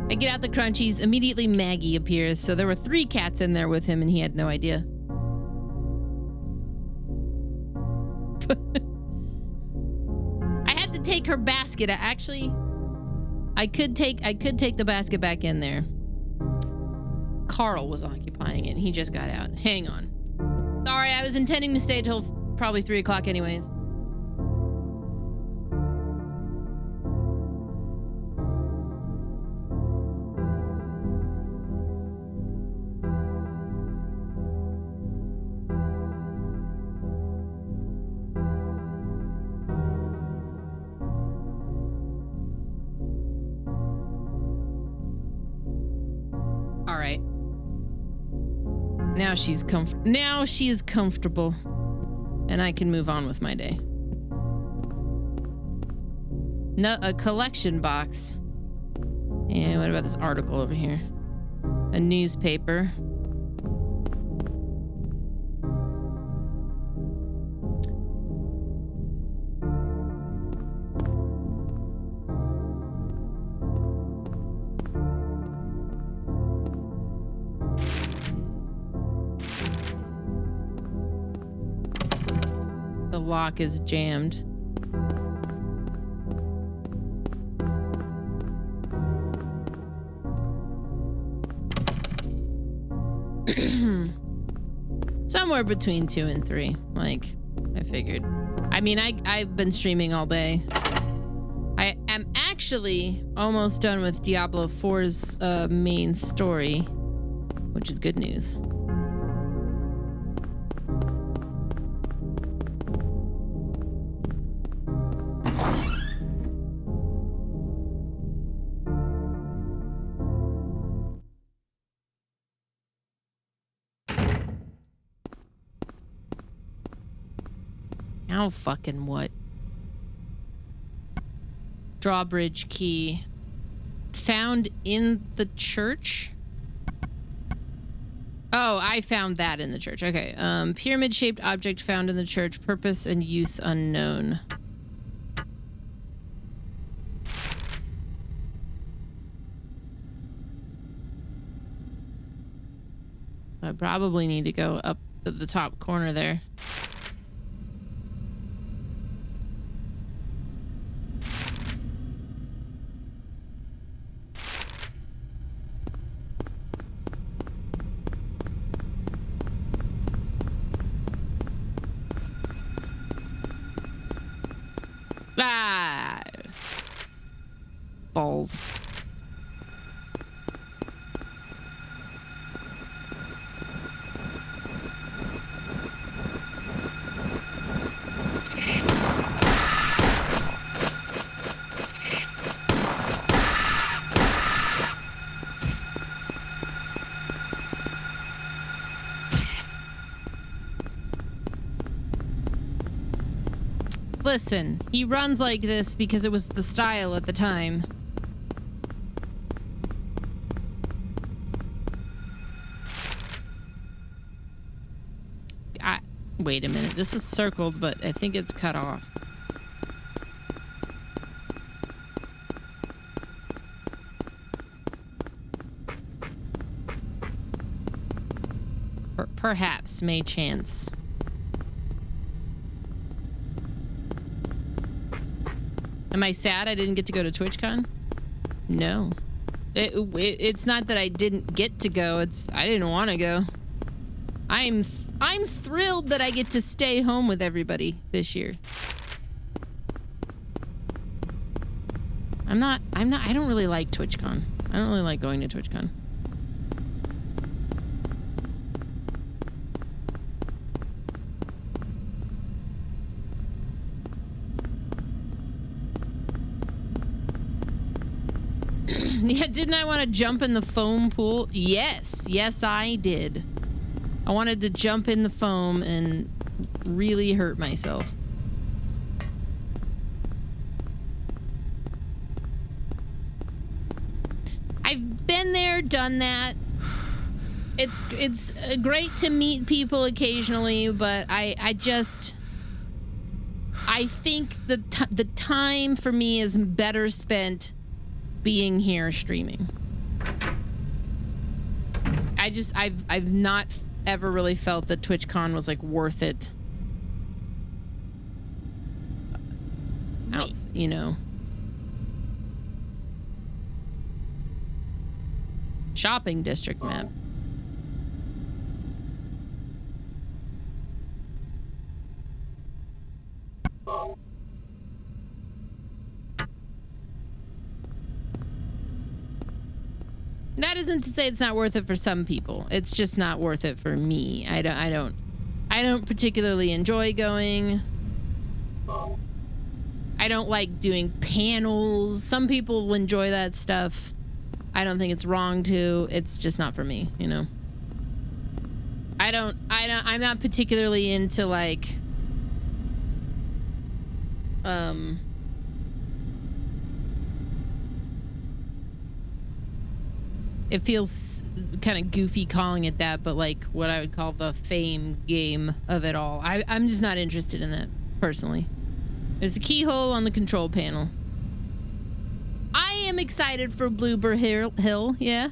I get out the crunchies. Immediately Maggie appears. So there were 3 cats in there with him and he had no idea. I had to take her basket. I could take the basket back in there. Carl was occupying it. He just got out. Hang on. Sorry, I was intending to stay till probably 3 o'clock anyways. Now she is comfortable, and I can move on with my day. A collection box. And what about this article over here? A newspaper. Lock is jammed. Somewhere between 2 and 3, like I figured. I mean, I've been streaming all day. I am actually almost done with Diablo 4's main story, which is good news. Now fucking what? Drawbridge key. Found in the church? Oh, I found that in the church. Okay. Pyramid-shaped object found in the church. Purpose and use unknown. I probably need to go up to the top corner there. Balls. Listen, he runs like this because it was the style at the time. Wait a minute, this is circled, but I think it's cut off. Perhaps, may chance. Am I sad I didn't get to go to TwitchCon? No. It's not that I didn't get to go, it's I didn't want to go. I'm thrilled that I get to stay home with everybody this year. I don't really like TwitchCon. I don't really like going to TwitchCon. Yeah, didn't I want to jump in the foam pool? Yes, I did. I wanted to jump in the foam and really hurt myself. I've been there, done that. It's great to meet people occasionally, but I think the time for me is better spent being here streaming. I've not ever really felt that TwitchCon was like worth it. You know. Shopping district map. That isn't to say it's not worth it for some people. It's just not worth it for me. I don't particularly enjoy going. I don't like doing panels. Some people enjoy that stuff. I don't think it's wrong to. It's just not for me, you know. I'm not particularly into like it feels kind of goofy calling it that, but like what I would call the fame game of it all. I'm just not interested in that, personally. There's a keyhole on the control panel. I am excited for Bloober Hill, yeah?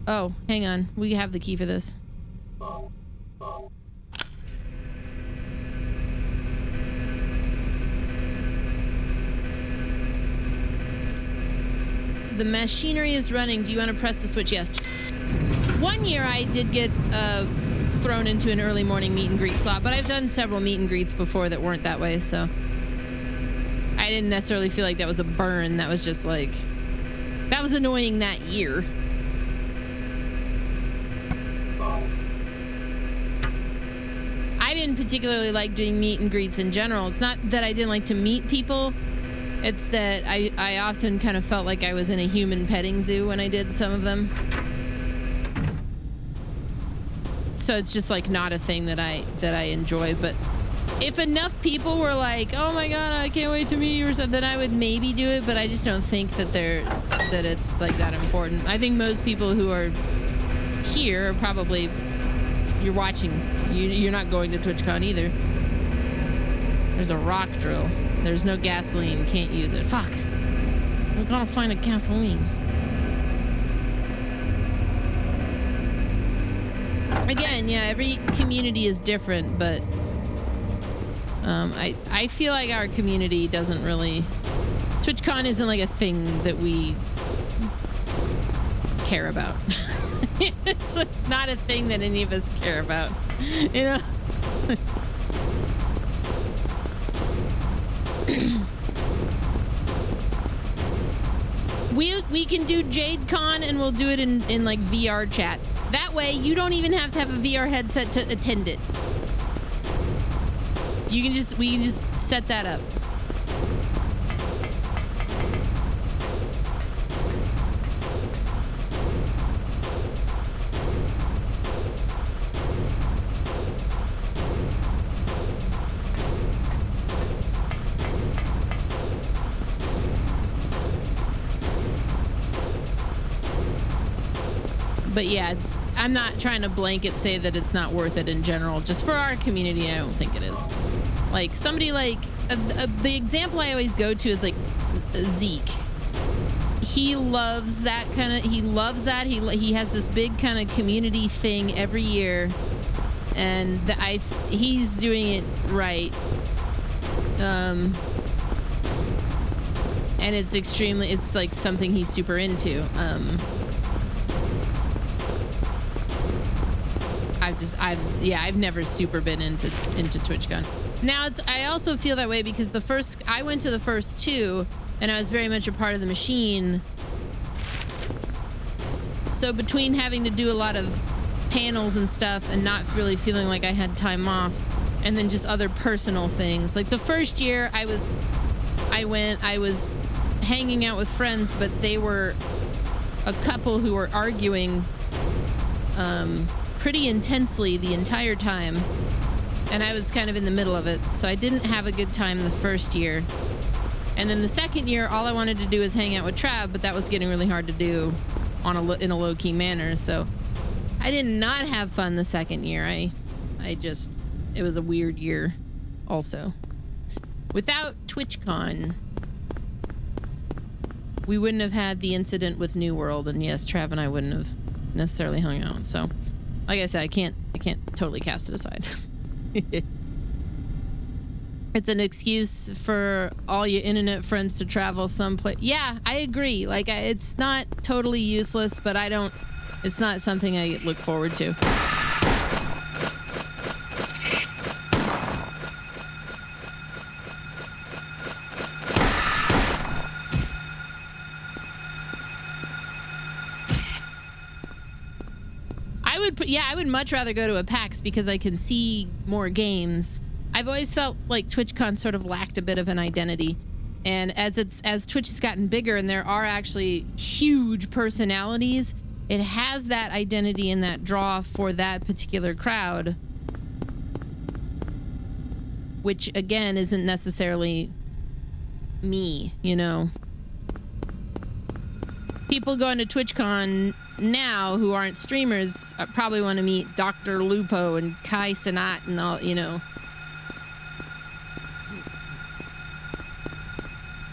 Oh, hang on. We have the key for this. The machinery is running. Do you want to press the switch? Yes. One year I did get thrown into an early morning meet and greet slot, but I've done several meet and greets before that weren't that way, so I didn't necessarily feel like that was a burn. That was just like, that was annoying that year. I didn't particularly like doing meet and greets in general. It's not that I didn't like to meet people. It's that I often kind of felt like I was in a human petting zoo when I did some of them. So it's just like not a thing that I enjoy. But if enough people were like, "Oh my god, I can't wait to meet you," or something, then I would maybe do it. But I just don't think that it's like that important. I think most people who are here are probably, you're watching. You're not going to TwitchCon either. There's a rock drill. There's no gasoline. Can't use it. Fuck. We're gonna find a gasoline. Again, yeah, every community is different, but I feel like our community doesn't really... TwitchCon isn't like a thing that we care about. It's like not a thing that any of us care about, you know? We can do JadeCon and we'll do it in like VR chat. That way you don't even have to have a VR headset to attend it. We can just set that up. But yeah, I'm not trying to blanket say that it's not worth it in general. Just for our community, I don't think it is. Like somebody like the example I always go to is like Zeke. He loves that kind of. He loves that. He has this big kind of community thing every year, and he's doing it right. And it's like something he's super into. I've never super been into TwitchCon. Now I also feel that way because I went to the first two and I was very much a part of the machine. So between having to do a lot of panels and stuff and not really feeling like I had time off, and then just other personal things. Like the first year I was hanging out with friends, but they were a couple who were arguing pretty intensely the entire time. and I was kind of in the middle of it, so I didn't have a good time the first year. And then the second year, all I wanted to do was hang out with Trav, but that was getting really hard to do in a low-key manner, so I did not have fun the second year. It was a weird year also. Without TwitchCon, we wouldn't have had the incident with New World, and yes, Trav and I wouldn't have necessarily hung out. So, like I said, I can't totally cast it aside. It's an excuse for all your internet friends to travel someplace. Yeah, I agree. Like, it's not totally useless, but it's not something I look forward to. I would much rather go to a PAX because I can see more games. I've always felt like TwitchCon sort of lacked a bit of an identity. And as Twitch has gotten bigger and there are actually huge personalities, it has that identity and that draw for that particular crowd, which again isn't necessarily me, you know. People going to TwitchCon now who aren't streamers probably want to meet Dr. Lupo and Kai Cenat and all, you know.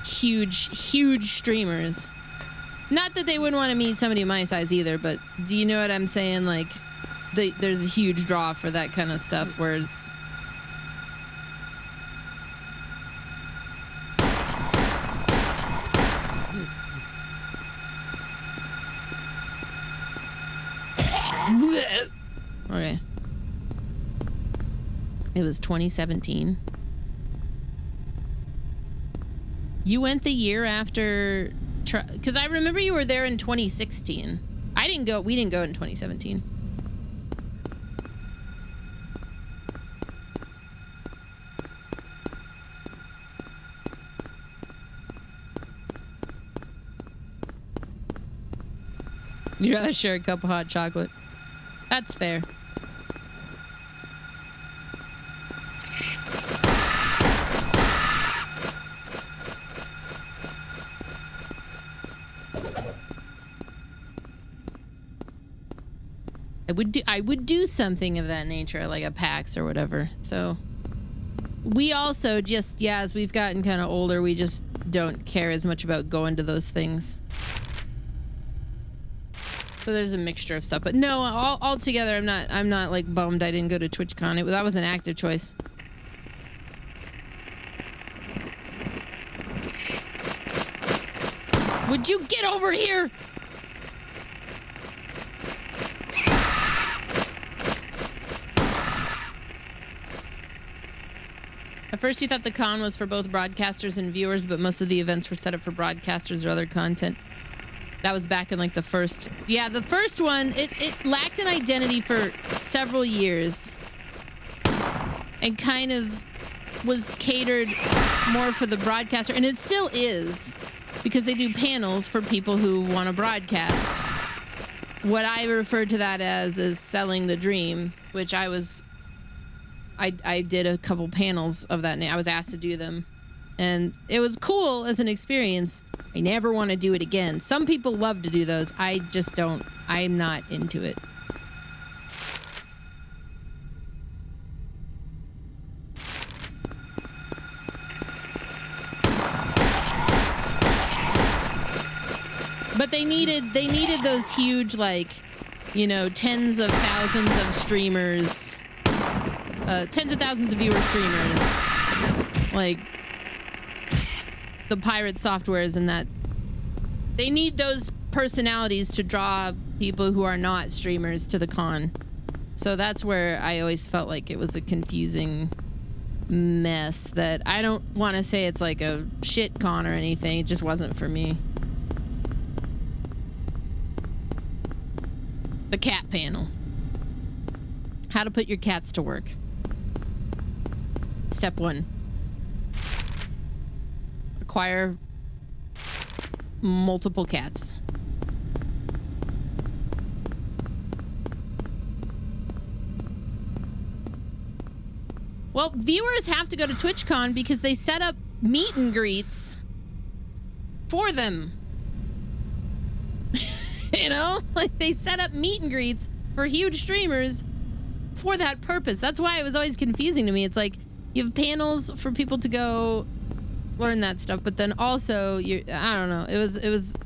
Huge streamers. Not that they wouldn't want to meet somebody my size either, but do you know what I'm saying? Like, there's a huge draw for that kind of stuff, whereas... Okay. It was 2017. You went the year after, because I remember you were there in 2016. We didn't go in 2017. You'd rather share a cup of hot chocolate. That's fair. I would do something of that nature, like a PAX or whatever. So we also just, yeah, as we've gotten kind of older, we just don't care as much about going to those things. So there's a mixture of stuff, but no, altogether, I'm not like bummed I didn't go to TwitchCon. That was an active choice. Would you get over here? At first you thought the con was for both broadcasters and viewers, but most of the events were set up for broadcasters or other content. That was back in like the first... Yeah, the first one, it lacked an identity for several years. And kind of was catered more for the broadcaster. And it still is. Because they do panels for people who want to broadcast. What I refer to that as is selling the dream. Which I did a couple panels of that. I was asked to do them. And it was cool as an experience. I never want to do it again. Some people love to do those. I just don't. I'm not into it. But they needed those huge, like, you know, tens of thousands of streamers, tens of thousands of viewer streamers, like the pirate softwares and that. They need those personalities to draw people who are not streamers to the con. So that's where I always felt like it was a confusing mess that I don't want to say it's like a shit con or anything. It just wasn't for me. The cat panel. How to put your cats to work. Step 1. Acquire multiple cats. Well, viewers have to go to TwitchCon because they set up meet and greets for them. You know? Like, they set up meet and greets for huge streamers for that purpose. That's why it was always confusing to me. It's like, you have panels for people to go learn that stuff, but then also, I don't know. It was,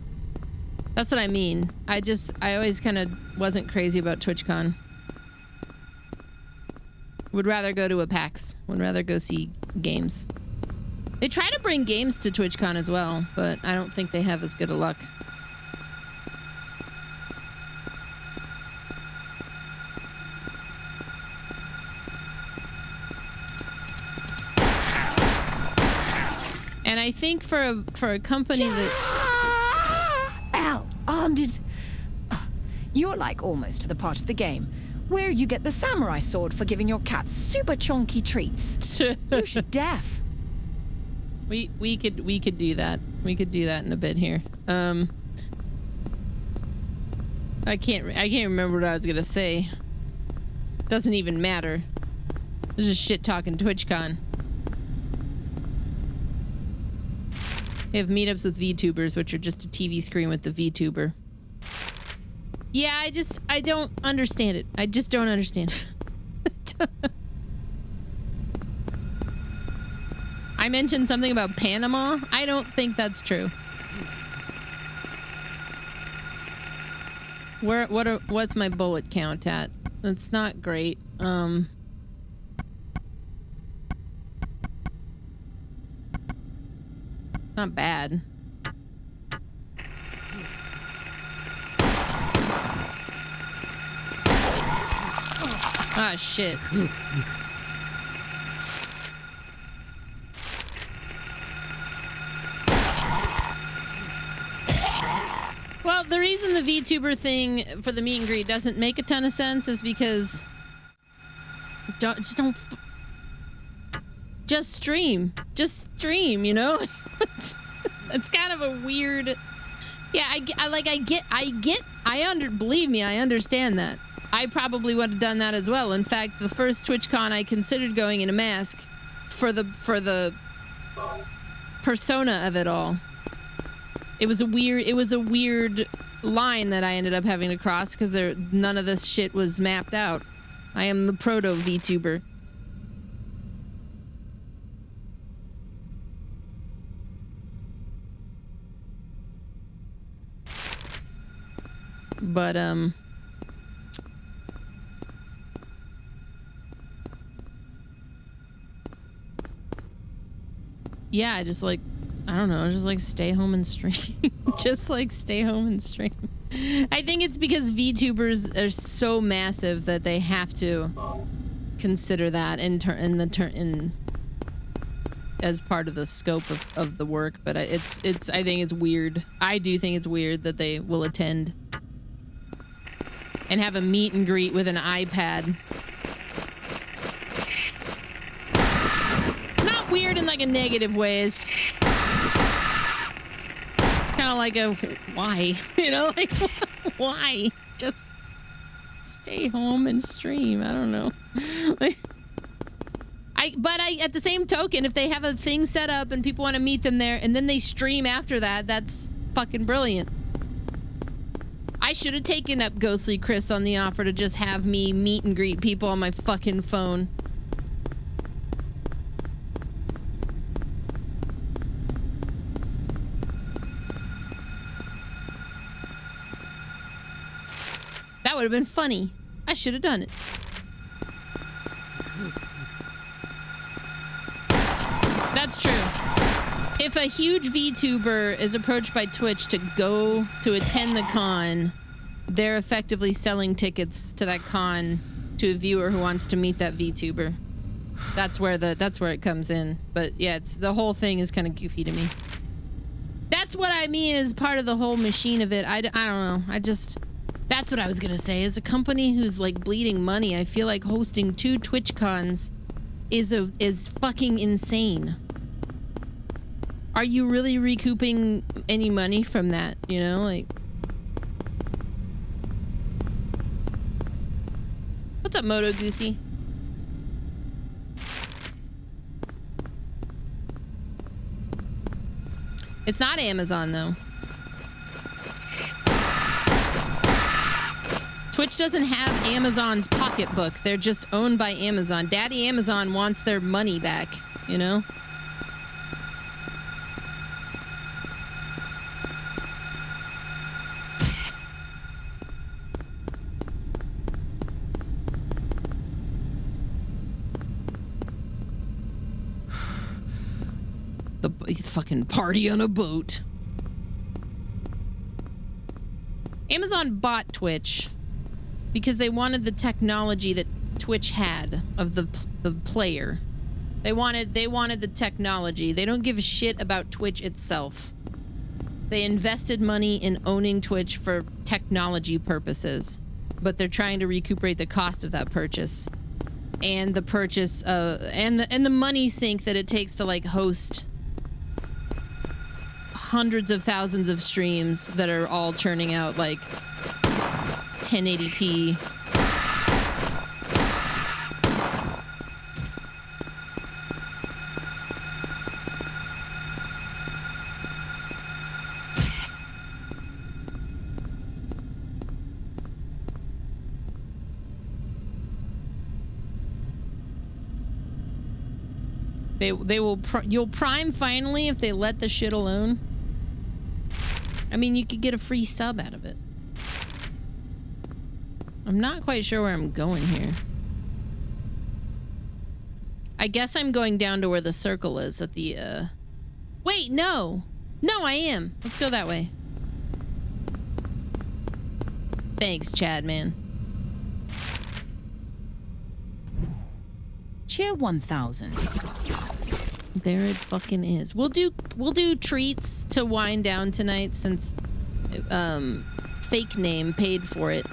that's what I mean. I always kind of wasn't crazy about TwitchCon. Would rather go to a PAX. Would rather go see games. They try to bring games to TwitchCon as well, but I don't think they have as good a luck. And I think for a company that... Al, you're like almost to the part of the game where you get the samurai sword for giving your cat super chonky treats. You should def. We could do that. We could do that in a bit here. I can't remember what I was gonna say. Doesn't even matter. This is shit talking TwitchCon. They have meetups with VTubers, which are just a TV screen with the VTuber. Yeah, I don't understand it. I just don't understand it. I mentioned something about Panama. I don't think that's true. What's my bullet count at? It's not great. Not bad. Ah, shit. Well, the reason the VTuber thing for the meet and greet doesn't make a ton of sense is because just stream, you know? It's kind of a weird. Yeah, believe me, I understand that. I probably would have done that as well. In fact, the first TwitchCon I considered going in a mask for the persona of it all. It was a weird line that I ended up having to cross because none of this shit was mapped out. I am the proto VTuber. But yeah, just like, I don't know, just like stay home and stream. Just like stay home and stream. I think it's because VTubers are so massive that they have to consider that as part of the scope of the work. But I think it's weird. I do think it's weird that they will attend and have a meet and greet with an iPad. Not weird in like a negative ways. Kind of like a why, you know, like why? Just stay home and stream. I don't know. But at the same token, if they have a thing set up and people want to meet them there, and then they stream after that, that's fucking brilliant. I should have taken up Ghostly Chris on the offer to just have me meet and greet people on my fucking phone. That would have been funny. I should have done it. That's true. If a huge VTuber is approached by Twitch to go to attend the con, they're effectively selling tickets to that con to a viewer who wants to meet that VTuber. That's where it comes in. But yeah, the whole thing is kind of goofy to me. That's what I mean as part of the whole machine of it. I don't know. That's what I was gonna say. As a company who's like bleeding money, I feel like hosting 2 Twitch cons is fucking insane. Are you really recouping any money from that? You know, like. What's up, Moto Goosey? It's not Amazon, though. Twitch doesn't have Amazon's pocketbook. They're just owned by Amazon. Daddy Amazon wants their money back, you know? The fucking party on a boat. Amazon bought Twitch because they wanted the technology that Twitch had of the player. They wanted the technology. They don't give a shit about Twitch itself. They invested money in owning Twitch for technology purposes, but they're trying to recuperate the cost of that purchase and the purchase and the money sink that it takes to like host hundreds of thousands of streams that are all churning out like 1080p. You'll Prime finally if they let the shit alone. I mean, you could get a free sub out of it. I'm not quite sure where I'm going here. I guess I'm going down to where the circle is at the, Wait, no! No, I am. Let's go that way. Thanks, Chad, man. Cheer 1000. There it fucking is. We'll do treats to wind down tonight since fake name paid for it.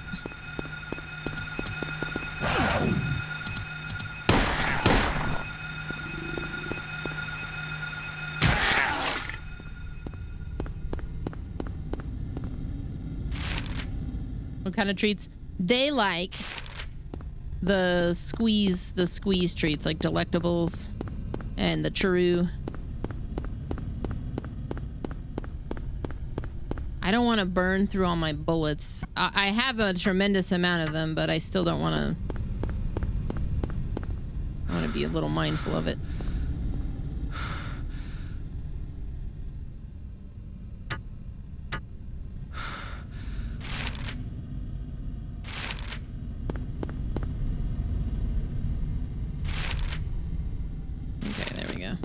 What kind of treats? They like the squeeze treats, like delectables and the churro. I don't want to burn through all my bullets. I have a tremendous amount of them, but I still don't want to. I want to be a little mindful of it. Okay, there we go.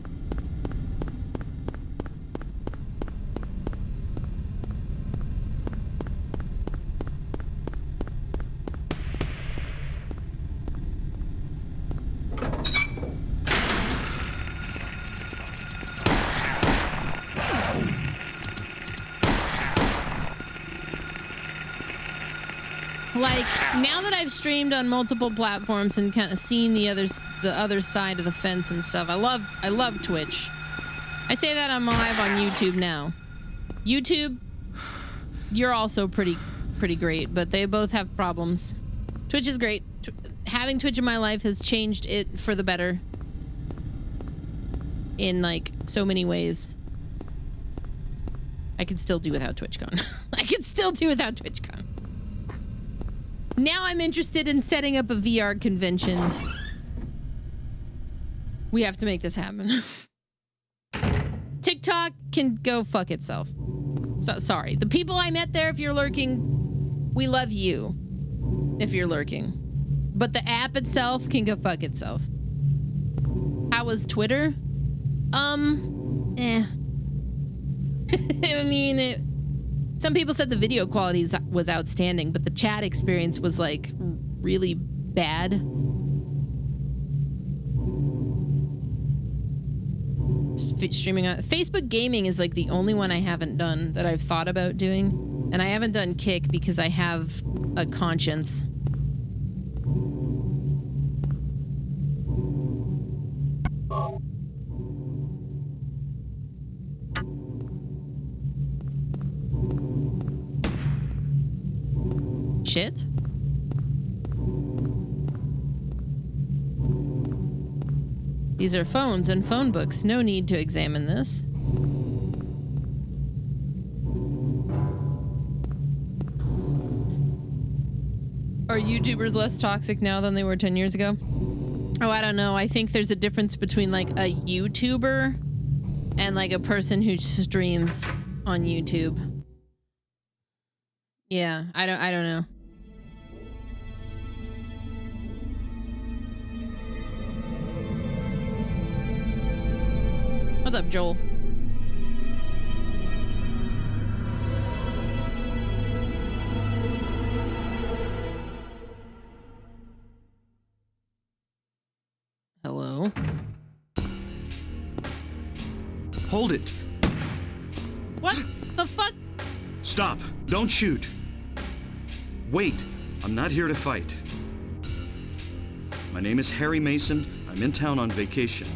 Like, now that I've streamed on multiple platforms and kind of seen the other side of the fence and stuff, I love Twitch. I say that I'm live on YouTube now. YouTube, you're also pretty great, but they both have problems. Twitch is great. Having Twitch in my life has changed it for the better in like so many ways. I could still do without TwitchCon. I could still do without TwitchCon. Now I'm interested in setting up a VR convention. We have to make this happen. TikTok can go fuck itself. So, sorry. The people I met there, if you're lurking, we love you. If you're lurking. But the app itself can go fuck itself. How was Twitter? I mean, some people said the video quality was outstanding, but the chat experience was like really bad. Streaming on Facebook gaming is like the only one I haven't done that I've thought about doing, and I haven't done Kick because I have a conscience. Shit. These are phones and phone books. No need to examine this. Are YouTubers less toxic now than they were 10 years ago? Oh, I don't know. I think there's a difference between like a YouTuber and like a person who streams on YouTube. Yeah, I don't know. What's up, Joel? Hello? Hold it. What the fuck? Stop. Don't shoot. Wait. I'm not here to fight. My name is Harry Mason. I'm in town on vacation.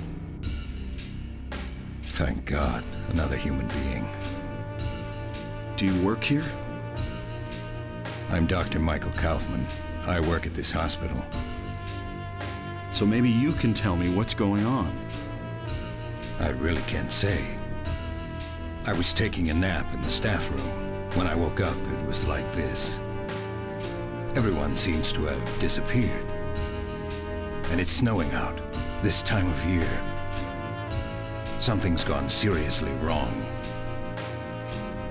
Thank God. Another human being. Do you work here? I'm Dr. Michael Kaufman. I work at this hospital. So maybe you can tell me what's going on. I really can't say. I was taking a nap in the staff room. When I woke up, it was like this. Everyone seems to have disappeared. And it's snowing out, this time of year. Something's gone seriously wrong.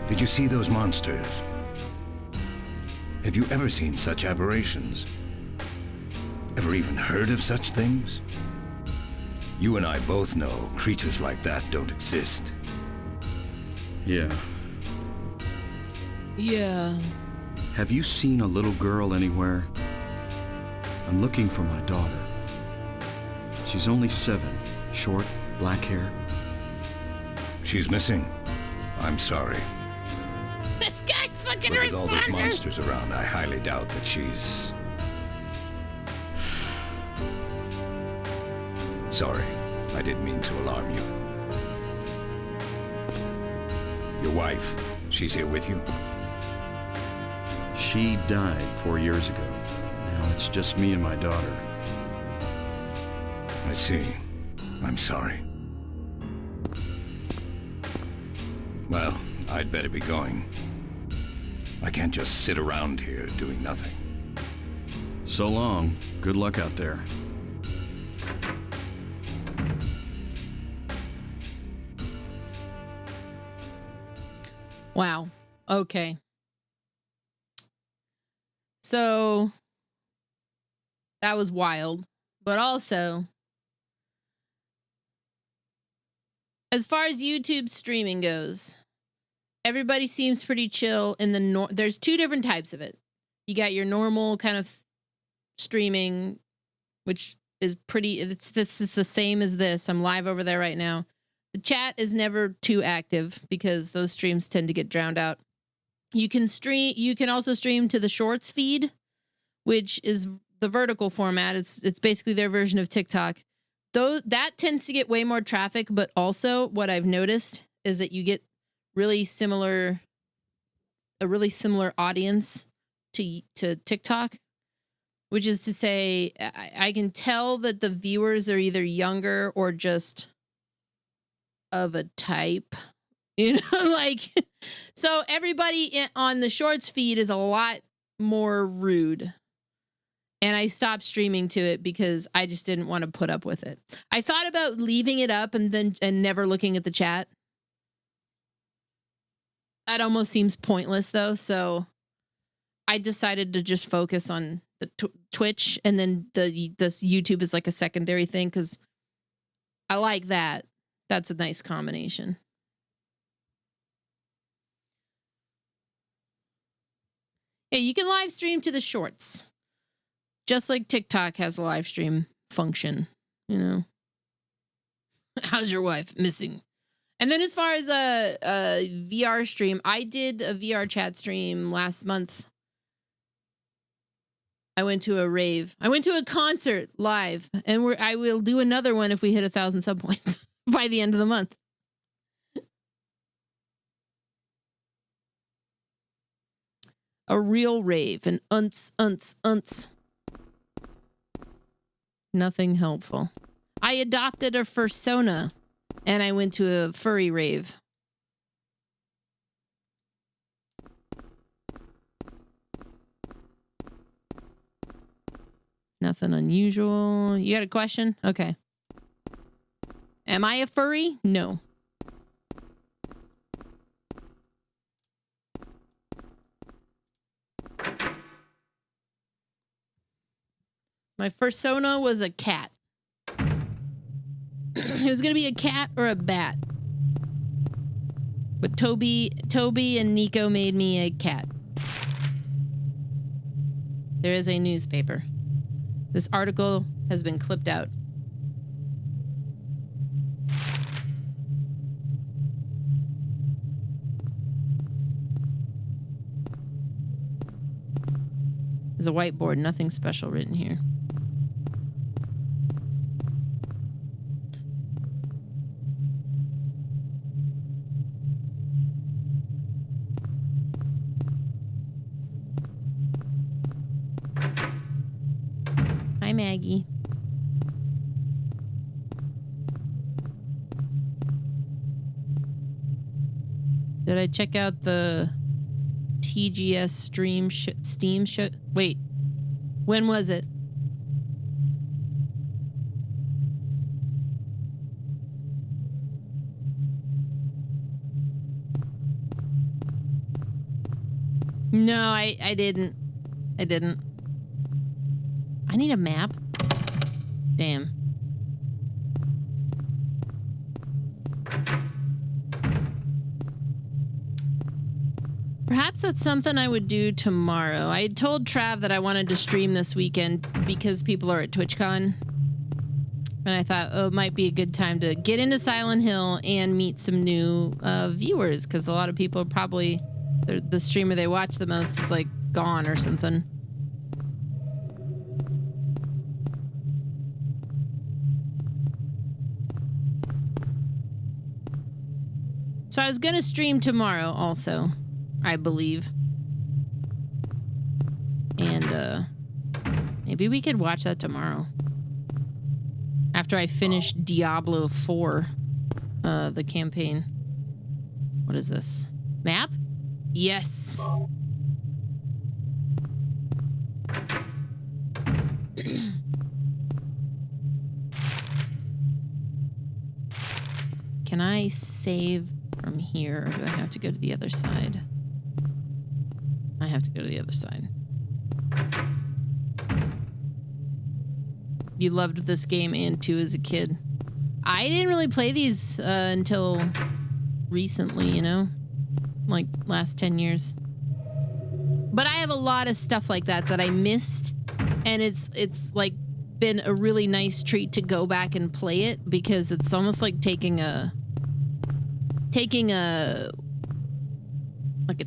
Did you see those monsters? Have you ever seen such aberrations? Ever even heard of such things? You and I both know creatures like that don't exist. Yeah. Yeah. Have you seen a little girl anywhere? I'm looking for my daughter. She's only 7, short, black hair. She's missing. I'm sorry. This guy's fucking But with all those responsive. monsters around, I highly doubt that she's... Sorry, I didn't mean to alarm you. Your wife, she's here with you? She died 4 years ago. Now it's just me and my daughter. I see. I'm sorry. Well, I'd better be going. I can't just sit around here doing nothing. So long. Good luck out there. Wow. Okay. So that was wild, but also as far as YouTube streaming goes, everybody seems pretty chill in the there's 2 different types of it. You got your normal kind of streaming, which is pretty, this is the same as this. I'm live over there right now. The chat is never too active because those streams tend to get drowned out. You can also stream to the shorts feed, which is the vertical format. It's basically their version of TikTok. Though that tends to get way more traffic, but also what I've noticed is that you get a really similar audience to TikTok, which is to say I can tell that the viewers are either younger or just of a type, you know, like, so everybody on the shorts feed is a lot more rude. And I stopped streaming to it because I just didn't want to put up with it. I thought about leaving it up and never looking at the chat. That almost seems pointless though. So I decided to just focus on the Twitch, and then this YouTube is like a secondary thing because I like that. That's a nice combination. Yeah, you can live stream to the shorts. Just like TikTok has a live stream function, you know. How's your wife? Missing. And then as far as a VR stream, I did a VR chat stream last month. I went to a rave. I went to a concert live, and I will do another one if we hit 1,000 sub points by the end of the month. A real rave, an unts. Nothing helpful. I adopted a fursona, and I went to a furry rave. Nothing unusual. You got a question? Okay. Am I a furry? No. My persona was a cat. It was gonna be a cat or a bat. But Toby and Nico made me a cat. There is a newspaper. This article has been clipped out. There's a whiteboard, nothing special written here. Hi, Maggie. Did I check out the TGS Steam show? Wait, when was it? No, I didn't. I didn't. I need a map. Damn. Perhaps that's something I would do tomorrow. I had told Trav that I wanted to stream this weekend because people are at TwitchCon. And I thought, oh, it might be a good time to get into Silent Hill and meet some new viewers, because a lot of people probably, the streamer they watch the most is like gone or something. So I was gonna stream tomorrow also, I believe. And maybe we could watch that tomorrow. After I finish Diablo 4, the campaign. What is this? Map? Yes. Can I save from here, or do I have to go to the other side? I have to go to the other side. You loved this game and 2 as a kid. I didn't really play these until recently, you know? Like last 10 years. But I have a lot of stuff like that that I missed, and it's like been a really nice treat to go back and play it, because it's almost like taking a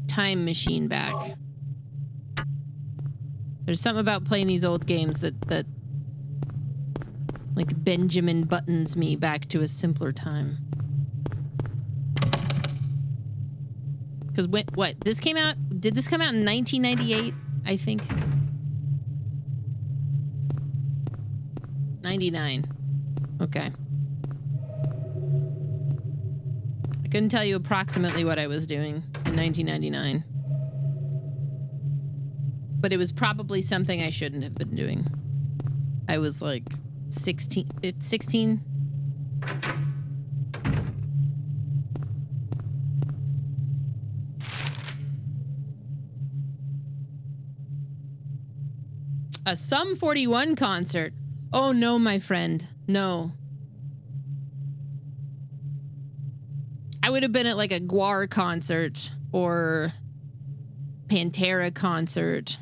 time machine back. There's something about playing these old games that like Benjamin Buttons me back to a simpler time. Because what? This came out? Did this come out in 1998? I think. 99. Okay. I couldn't tell you approximately what I was doing in 1999. But it was probably something I shouldn't have been doing. I was like 16. A Sum 41 concert. Oh no, my friend. No. I would have been at like a Guar concert or Pantera concert.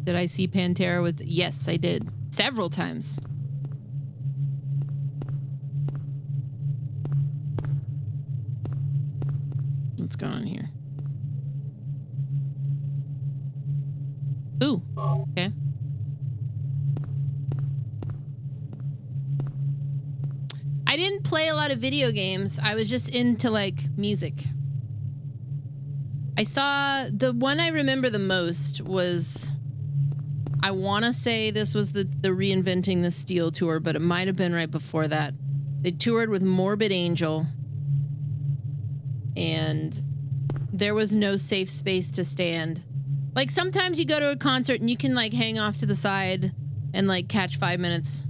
Did I see Pantera with... Yes, I did. Several times. What's going on here? Ooh, okay. I didn't play a lot of video games. I was just into, like, music. I saw... The one I remember the most was... I want to say this was the Reinventing the Steel tour, but it might have been right before that. They toured with Morbid Angel, and there was no safe space to stand. Like, sometimes you go to a concert and you can, like, hang off to the side and, like, catch 5 minutes.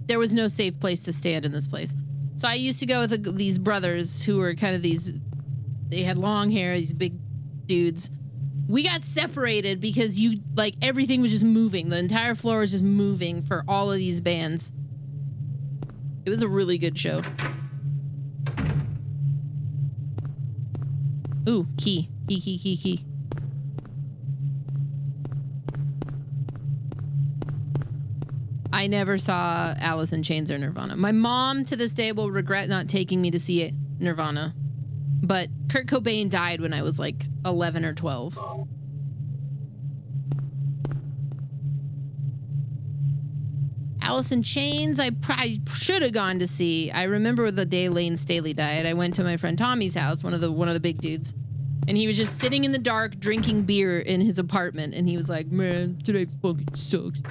There was no safe place to stand in this place. So I used to go with these brothers who were kind of they had long hair, these big dudes. We got separated because everything was just moving. The entire floor was just moving for all of these bands. It was a really good show. Ooh, key. Key. I never saw Alice in Chains or Nirvana. My mom, to this day, will regret not taking me to see Nirvana. But Kurt Cobain died when I was like 11 or 12. Alice in Chains, I should have gone to see. I remember the day Lane Staley died. I went to my friend Tommy's house, one of the big dudes, and he was just sitting in the dark drinking beer in his apartment, and he was like, "Man, today fucking sucks."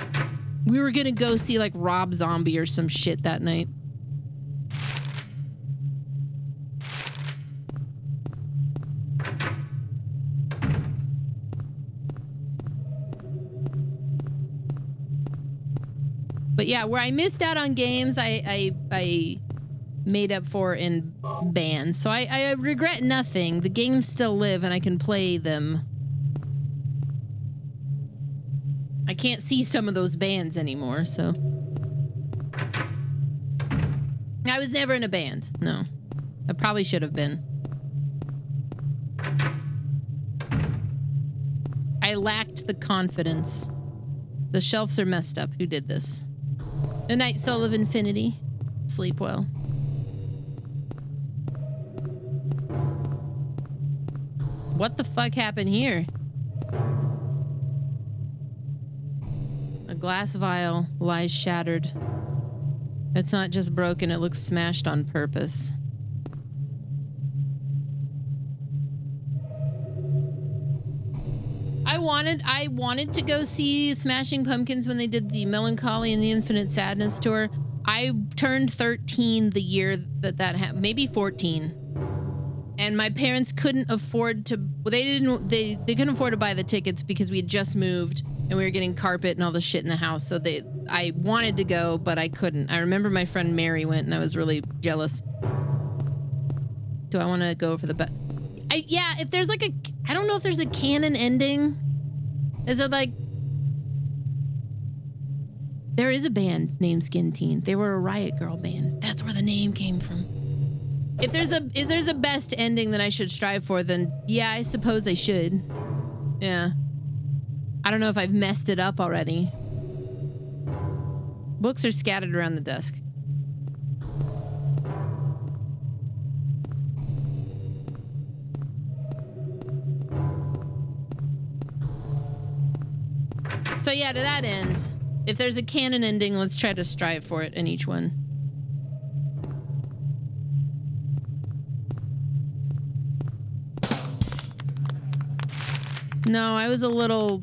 We were gonna go see like Rob Zombie or some shit that night. But yeah, where I missed out on games, I made up for in bands. So I regret nothing. The games still live and I can play them. I can't see some of those bands anymore, so. I was never in a band, no. I probably should have been. I lacked the confidence. The shelves are messed up. Who did this? Good night, Soul of Infinity. Sleep well. What the fuck happened here? A glass vial lies shattered. It's not just broken, it looks smashed on purpose. I wanted to go see Smashing Pumpkins when they did the Melancholy and the Infinite Sadness tour. I turned 13 the year that happened, maybe 14. And my parents couldn't afford to, they couldn't afford to buy the tickets because we had just moved and we were getting carpet and all the shit in the house. So I wanted to go, but I couldn't. I remember my friend Mary went and I was really jealous. Do I want to go for the yeah, if there's like I don't know if there's a canon ending. Is there like... There is a band named skinnedteen. They were a Riot Girl band. That's where the name came from. If there's a best ending that I should strive for, then yeah, I suppose I should. Yeah. I don't know if I've messed it up already. Books are scattered around the desk. So yeah, to that end, if there's a canon ending, let's try to strive for it in each one. No, I was a little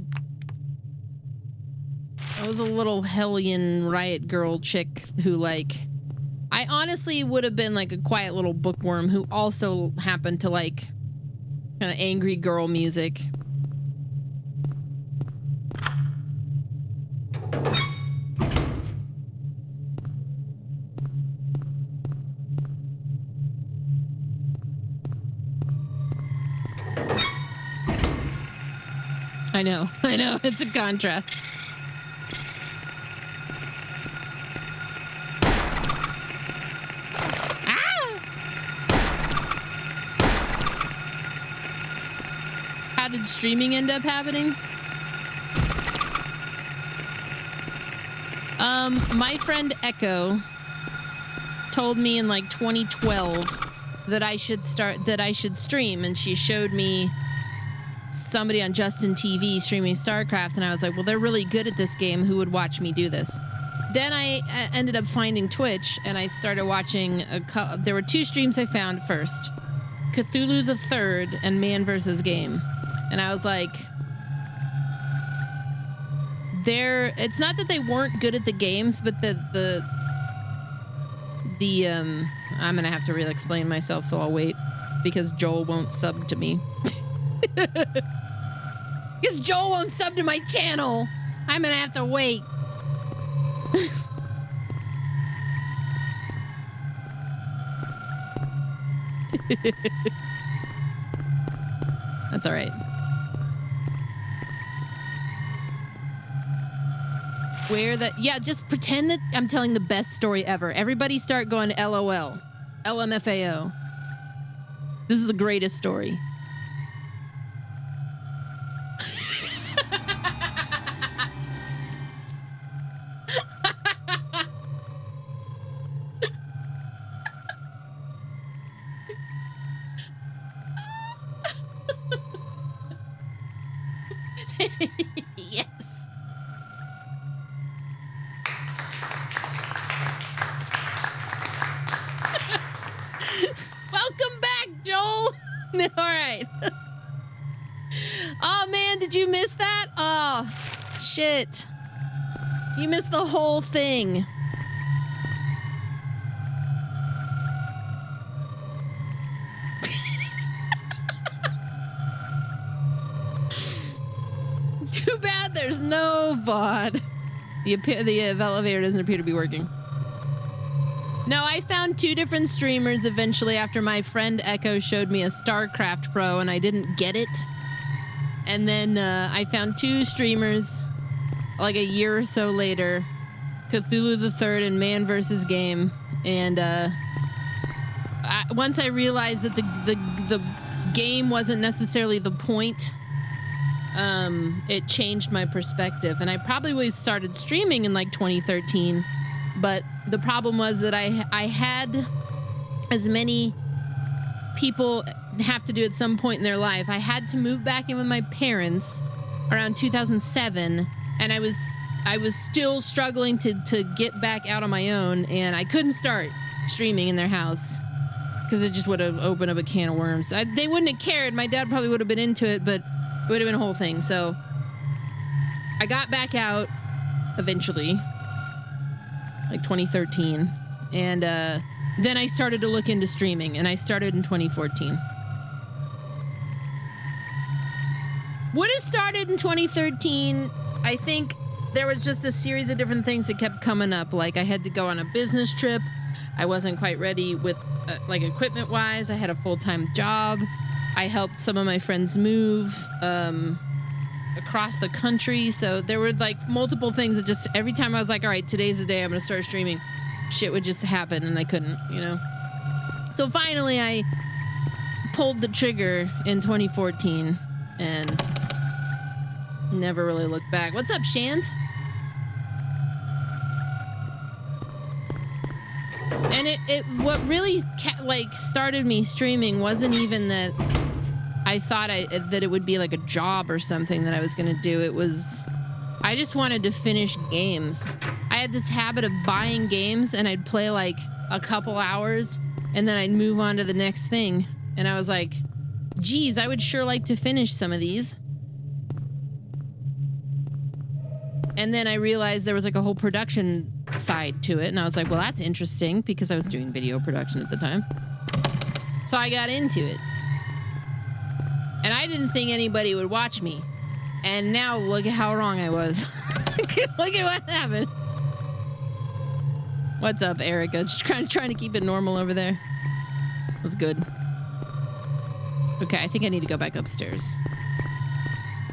hellion Riot Girl chick who, like, I honestly would have been like a quiet little bookworm who also happened to like kind of angry girl music. I know, it's a contrast. How did streaming end up happening? My friend Echo told me in like 2012 that I should stream, and she showed me somebody on Justin TV streaming StarCraft, and I was like, well, they're really good at this game. Who would watch me do this? Then I ended up finding Twitch, and I started watching there were two streams I found first. Cthulhu the Third and Man vs. Game. And I was like, it's not that they weren't good at the games, but I'm gonna have to really explain myself, so I'll wait because Joel won't sub to me. Because Joel won't sub to my channel. I'm gonna have to wait. That's all right. Yeah, just pretend that I'm telling the best story ever. Everybody start going LOL. LMFAO. This is the greatest story. Yes. Welcome back, Joel. All right. Oh, man, did you miss that? Oh, shit. You missed the whole thing. Too bad there's no VOD. The elevator doesn't appear to be working. No, I found 2 different streamers eventually after my friend Echo showed me a StarCraft Pro and I didn't get it. And then I found 2 streamers like a year or so later, Cthulhu the Third and Man vs. Game. And once I realized that the game wasn't necessarily the point, it changed my perspective. And I probably would have started streaming in like 2013. But the problem was that I had, as many people have to do at some point in their life, I had to move back in with my parents around 2007, and I was still struggling to get back out on my own, and I couldn't start streaming in their house because it just would have opened up a can of worms. They wouldn't have cared. My dad probably would have been into it, but it would have been a whole thing. So I got back out eventually, like 2013, and then I started to look into streaming, and I started in 2014. Would have started in 2013. I think there was just a series of different things that kept coming up. Like I had to go on a business trip. I wasn't quite ready with like equipment wise. I had a full-time job. I helped some of my friends move across the country. So there were like multiple things that just every time I was like, all right, today's the day I'm going to start streaming, shit would just happen and I couldn't, you know? So finally I pulled the trigger in 2014 and never really looked back. What's up, Shant? And what really started me streaming wasn't even that I thought that it would be like a job or something that I was going to do. It was, I just wanted to finish games. I had this habit of buying games and I'd play like a couple hours and then I'd move on to the next thing. And I was like, geez, I would sure like to finish some of these. And then I realized there was like a whole production side to it. And I was like, well, that's interesting because I was doing video production at the time. So I got into it. And I didn't think anybody would watch me. And now look at how wrong I was. Look at what happened. What's up, Erica? Just trying to keep it normal over there. That's good. Okay, I think I need to go back upstairs.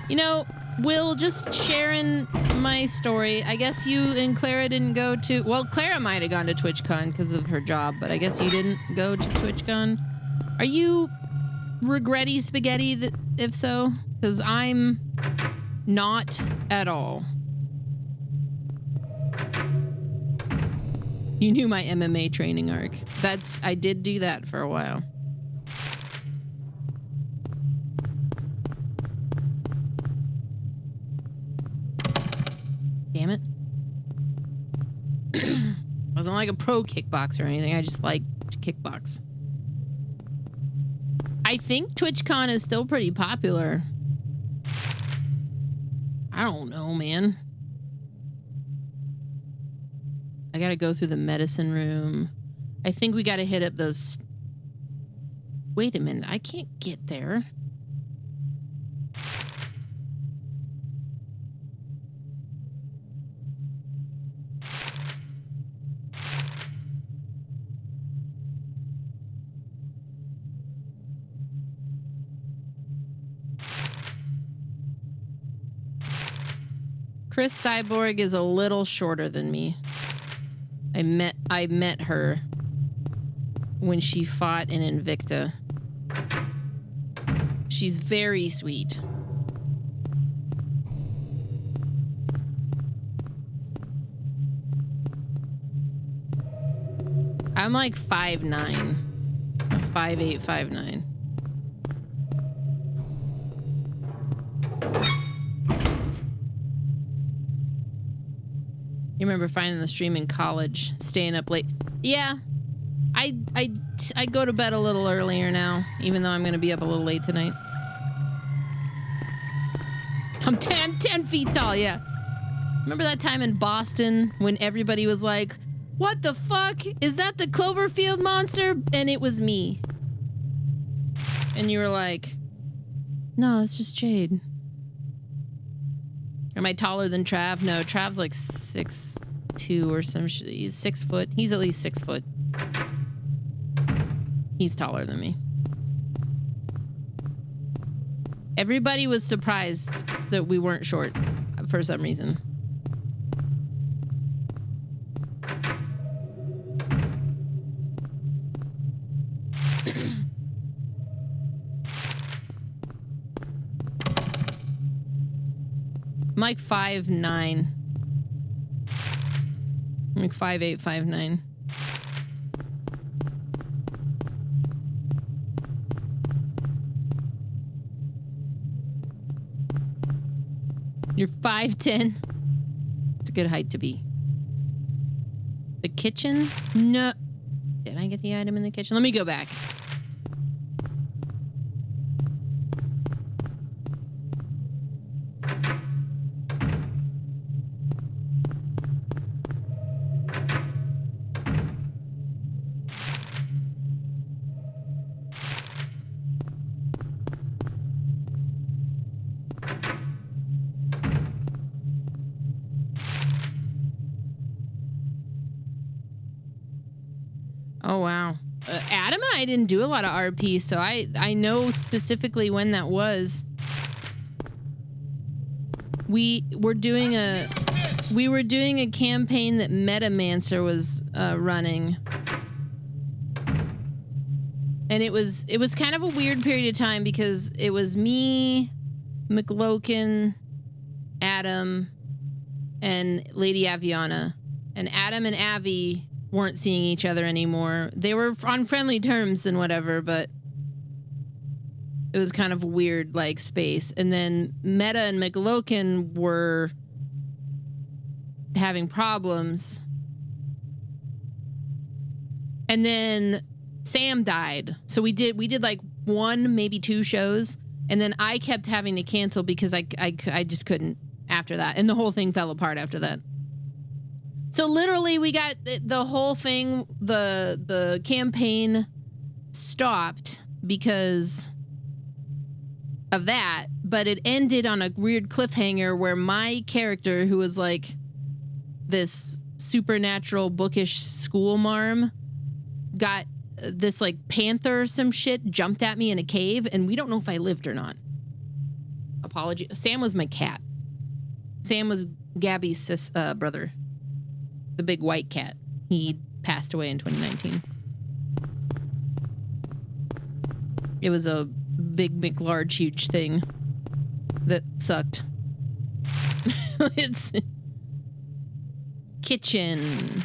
You know, Will, just sharing my story. I guess you and Clara didn't go to... Well, Clara might have gone to TwitchCon because of her job, but I guess you didn't go to TwitchCon. Are you regretty spaghetti, if so? Because I'm not at all. You knew my MMA training arc. I did do that for a while. Damn it. Wasn't like a pro kickboxer or anything. I just like to kickbox. I think TwitchCon is still pretty popular. I don't know, man. I gotta go through the medicine room. I think we gotta hit up those... Wait a minute, I can't get there. Chris Cyborg is a little shorter than me. I met her when she fought in Invicta. She's very sweet. I'm like 5'9". 5'8", 5'9". You remember finding the stream in college, staying up late. Yeah, I go to bed a little earlier now, even though I'm going to be up a little late tonight. I'm 10 feet tall, yeah. Remember that time in Boston when everybody was like, what the fuck? Is that the Cloverfield monster? And it was me. And you were like, no, it's just Jade. Am I taller than Trav? No, Trav's like 6'2" or some shit. He's 6 foot. He's at least 6 foot. He's taller than me. Everybody was surprised that we weren't short for some reason. I'm like 5'9". I'm like 5'8", 5'9". You're 5'10". It's a good height to be. The kitchen? No. Did I get the item in the kitchen? Let me go back. Oh, wow. Adam and I didn't do a lot of RP, so I know specifically when that was. We were doing a campaign that Metamancer was running. And it was kind of a weird period of time because it was me, McLokin, Adam, and Lady Aviana. And Adam and Avi weren't seeing each other anymore. They were on friendly terms and whatever, but it was kind of a weird, like, space. And then Meta and McLokin were having problems. And then Sam died. So we did like 1, maybe 2 shows. And then I kept having to cancel because I just couldn't after that. And the whole thing fell apart after that. So literally we got the whole thing, the campaign stopped because of that, but it ended on a weird cliffhanger where my character, who was like this supernatural bookish school marm, got this like panther or some shit jumped at me in a cave, and we don't know if I lived or not. Apology. Sam was my cat. Sam was Gabby's brother. The big white cat. He passed away in 2019. It was a big, large, huge thing that sucked. It's kitchen.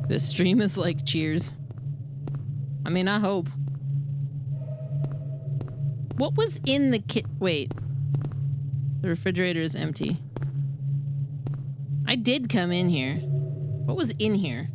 This stream is like Cheers. I mean, I hope. What was in the kit? Wait. The refrigerator is empty. I did come in here. What was in here?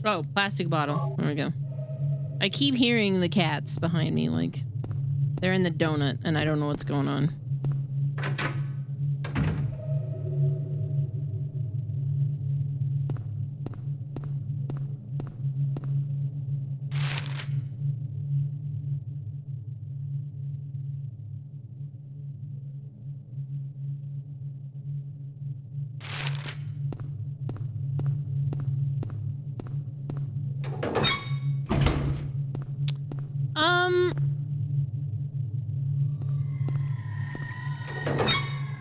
Oh, plastic bottle. There we go. I keep hearing the cats behind me, like they're in the donut and I don't know what's going on.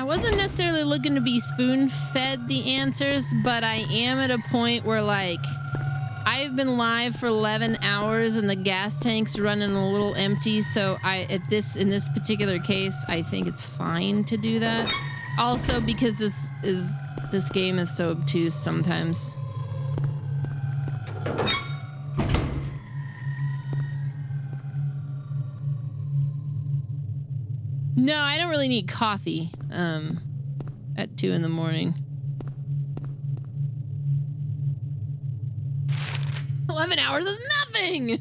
I wasn't necessarily looking to be spoon-fed the answers, but I am at a point where, like, I've been live for 11 hours and the gas tank's running a little empty, so in this particular case, I think it's fine to do that. Also, because this game is so obtuse sometimes. No, I don't really need coffee at 2 in the morning. 11 hours is nothing.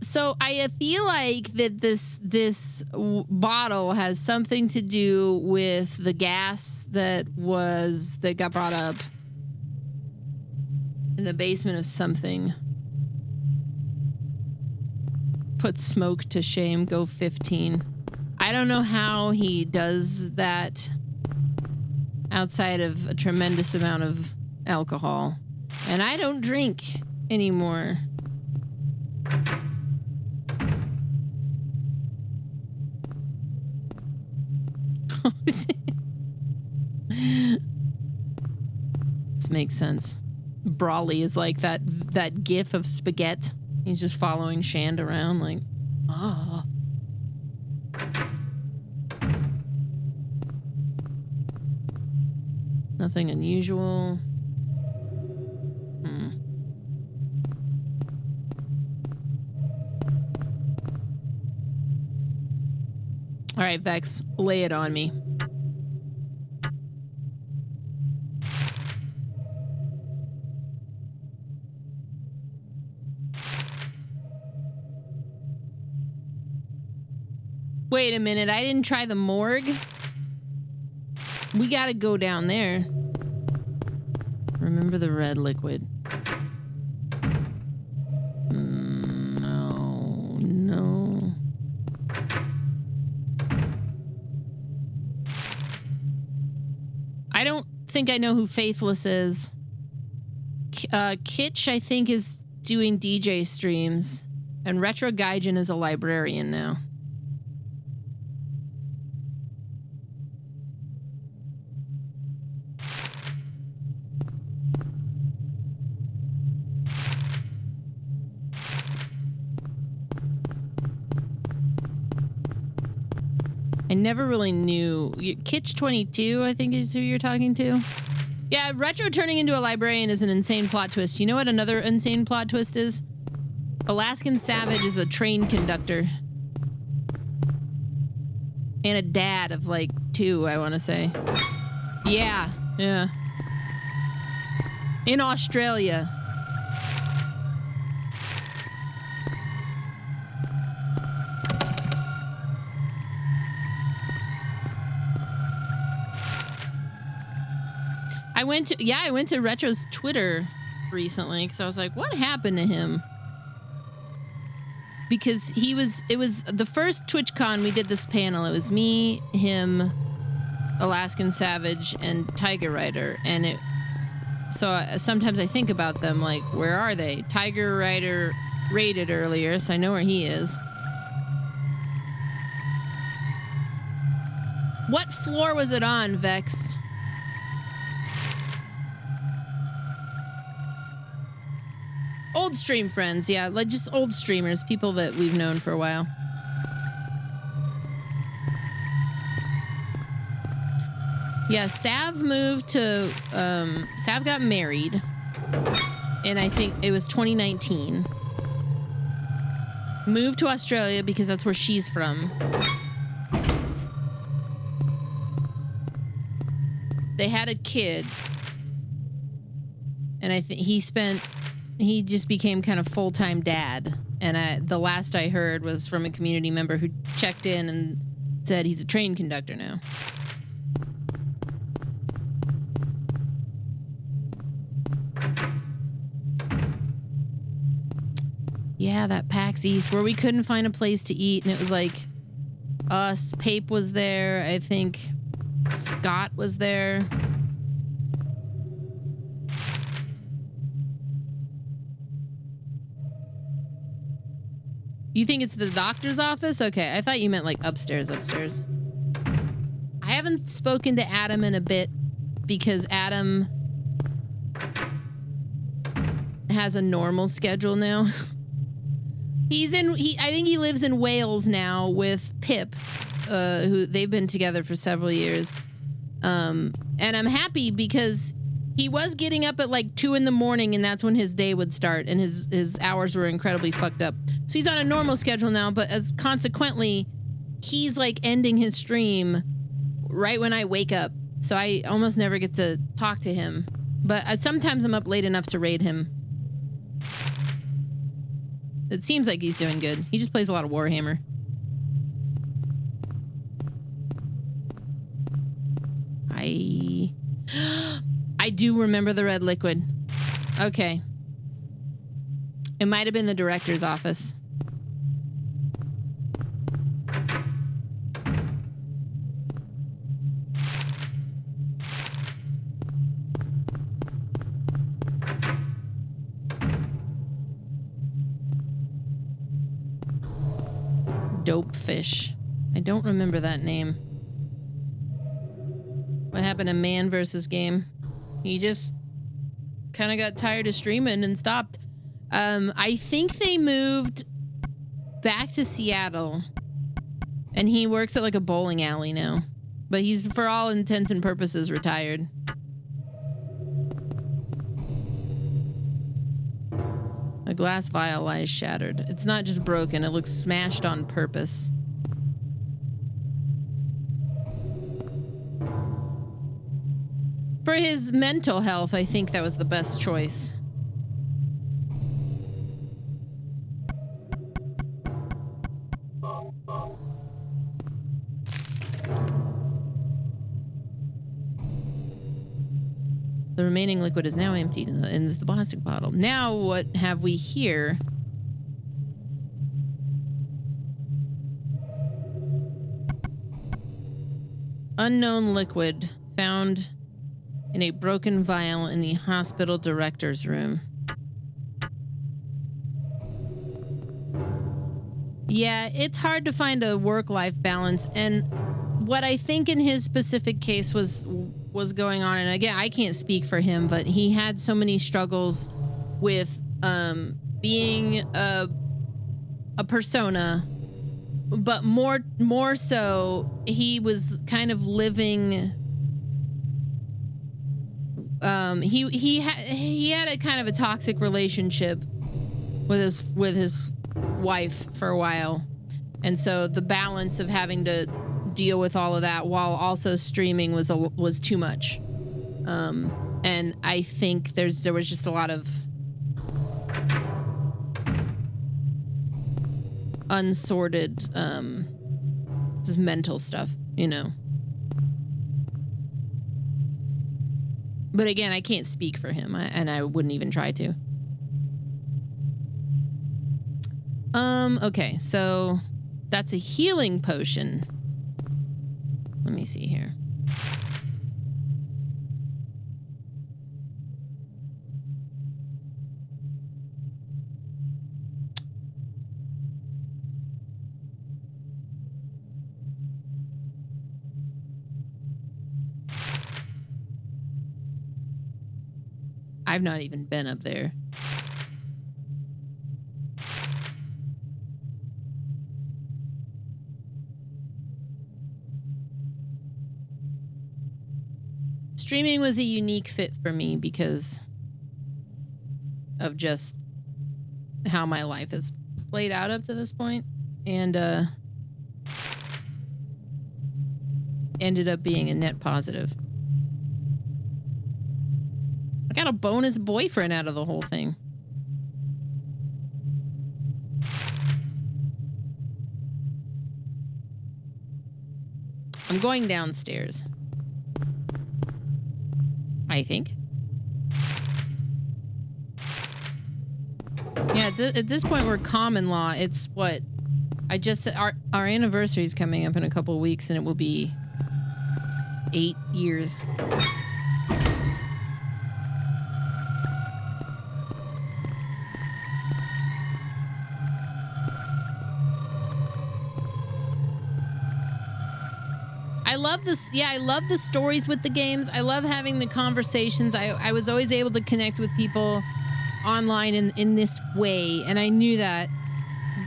So I feel like that this bottle has something to do with the gas that got brought up in the basement of something. Put smoke to shame. Go 15. I don't know how he does that outside of a tremendous amount of alcohol. And I don't drink anymore. This makes sense. Brawley is like that gif of spaghetti. He's just following Shand around like, oh. Nothing unusual. All right, Vex, lay it on me. Wait a minute, I didn't try the morgue? We gotta go down there. Remember the red liquid. No. I don't think I know who Faithless is. Kitsch, I think, is doing DJ streams. And Retro Gaijin is a librarian now. I never really knew. Kitsch 22, I think, is who you're talking to. Yeah, Retro turning into a librarian is an insane plot twist. You know what another insane plot twist is? Alaskan Savage is a train conductor. And a dad of, like, 2, I want to say. Yeah. In Australia. I went to Retro's Twitter recently because I was like, what happened to him? Because it was the first TwitchCon we did this panel. It was me, him, Alaskan Savage, and Tiger Rider. And So sometimes I think about them like, where are they? Tiger Rider raided earlier, so I know where he is. What floor was it on, Vex? Old stream friends, yeah, like just old streamers, people that we've known for a while. Yeah, Sav moved to, Sav got married, and I think it was 2019. Moved to Australia because that's where she's from. They had a kid, and I think he just became kind of full-time dad. And the last I heard was from a community member who checked in and said he's a train conductor now. Yeah, that PAX East where we couldn't find a place to eat, and it was like us, Pape was there, I think Scott was there. You think it's the doctor's office? Okay, I thought you meant like upstairs. I haven't spoken to Adam in a bit because Adam has a normal schedule now. I think he lives in Wales now with Pip, who they've been together for several years. And I'm happy because he was getting up at like 2 in the morning, and that's when his day would start, and his hours were incredibly fucked up. So he's on a normal schedule now, but as consequently, he's like ending his stream right when I wake up. So I almost never get to talk to him. But sometimes I'm up late enough to raid him. It seems like he's doing good. He just plays a lot of Warhammer. I do remember the red liquid. Okay. It might have been the director's office. Dope fish. I don't remember that name. What happened to Man versus Game? He just kind of got tired of streaming and stopped. I think they moved back to Seattle, and he works at like a bowling alley now. But he's, for all intents and purposes, retired. A glass vial lies shattered. It's not just broken, it looks smashed on purpose. For his mental health, I think that was the best choice. The remaining liquid is now emptied in the plastic bottle. Now what have we here? Unknown liquid found in a broken vial in the hospital director's room. Yeah, it's hard to find a work-life balance, and what I think in his specific case was going on, and again, I can't speak for him, but he had so many struggles with being a persona, but more so, he was kind of living. He had a kind of a toxic relationship with his wife for a while, and so the balance of having to deal with all of that while also streaming was too much. And I think there was just a lot of unsorted just mental stuff, you know. But again, I can't speak for him, and I wouldn't even try to. Okay, so that's a healing potion. Let me see here. I've not even been up there. Streaming was a unique fit for me because of just how my life has played out up to this point, and ended up being a net positive. I got a bonus boyfriend out of the whole thing. I'm going downstairs, I think. Yeah, at this point we're common law. It's what I just said. Our anniversary is coming up in a couple of weeks, and it will be 8 years. I love this. Yeah, I love the stories with the games. I love having the conversations. I was always able to connect with people online in this way, and I knew that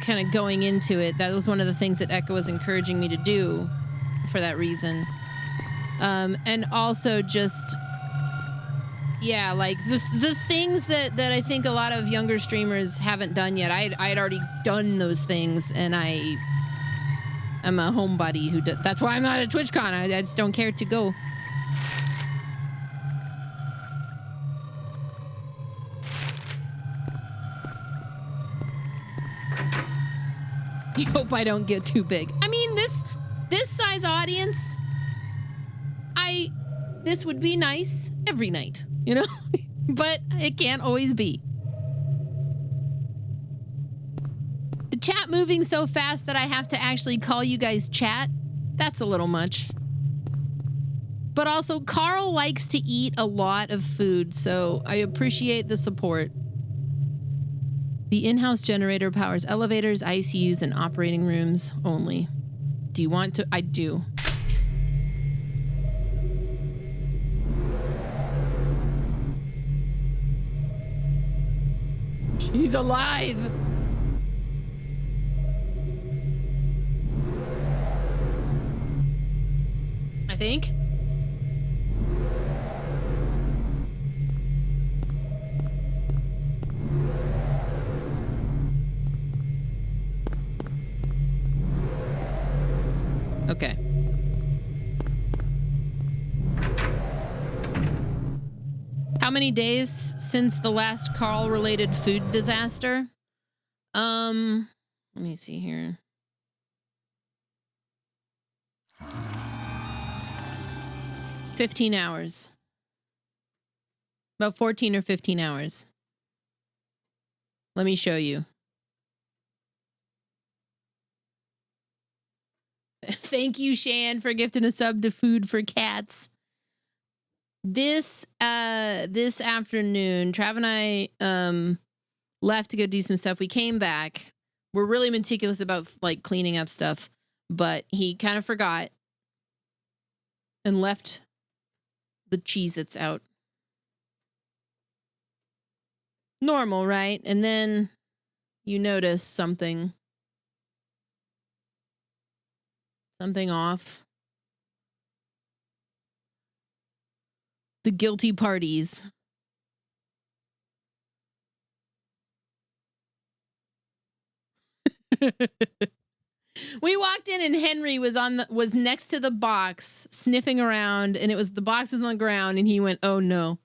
kind of going into it. That was one of the things that Echo was encouraging me to do for that reason. And also just, yeah, like the things that I think a lot of younger streamers haven't done yet. I had already done those things, and I'm a homebody who does. That's why I'm not at TwitchCon. I just don't care to go. I hope I don't get too big. I mean, this size audience, this would be nice every night, you know? But it can't always be. The chat moving so fast that I have to actually call you guys chat, that's a little much. But also, Carl likes to eat a lot of food, so I appreciate the support. The in-house generator powers elevators, ICUs, and operating rooms only. Do you want to? I do. She's alive! I think. Okay. How many days since the last Carl-related food disaster? Let me see here. $15 hours. About 14 or 15 hours. Let me show you. Thank you, Shan, for gifting a sub to Food for Cats. This afternoon, Trav and I left to go do some stuff. We came back. We're really meticulous about like cleaning up stuff, but he kind of forgot and left the Cheez-Its out. Normal, right? And then you notice something off. The guilty parties. We walked in and Henry was next to the box sniffing around, and the box was on the ground, and he went, "Oh no."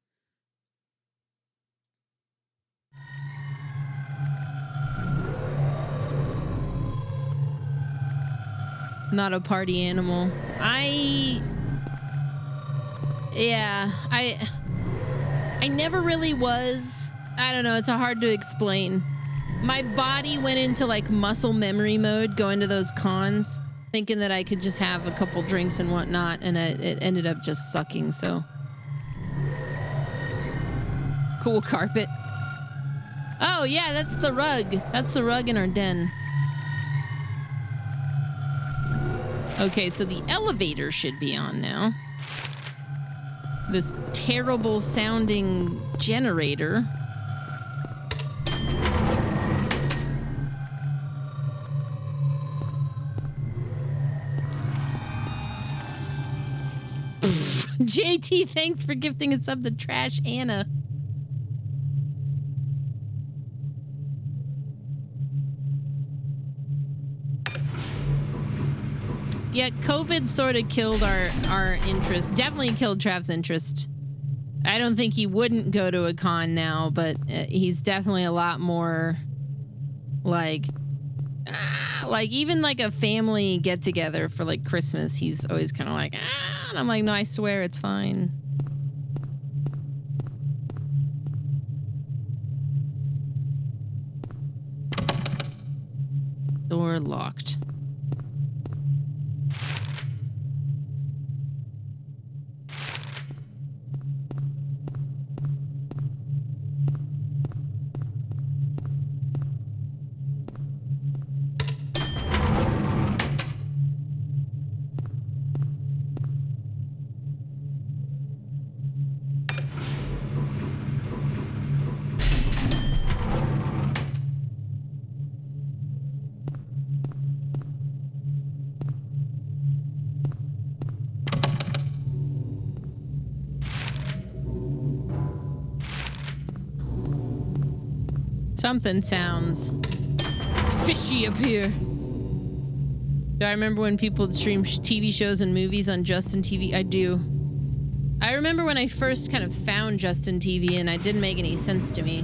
Not a party animal. I never really was. I don't know, it's hard to explain. My body went into like muscle memory mode going to those cons, thinking that I could just have a couple drinks and whatnot, and it ended up just sucking, so. Cool carpet. Oh yeah, that's the rug. That's the rug in our den. Okay, so the elevator should be on now. this terrible sounding generator. JT, thanks for gifting us up to Trash Anna. Yeah, COVID sort of killed our interest. Definitely killed Trav's interest. I don't think he wouldn't go to a con now, but he's definitely a lot more like even like a family get together for like Christmas. He's always kind of like, and I'm like, no, I swear it's fine. Door locked. Something sounds fishy up here. Do I remember when people would stream TV shows and movies on Justin TV? I do. I remember when I first kind of found Justin TV and it didn't make any sense to me.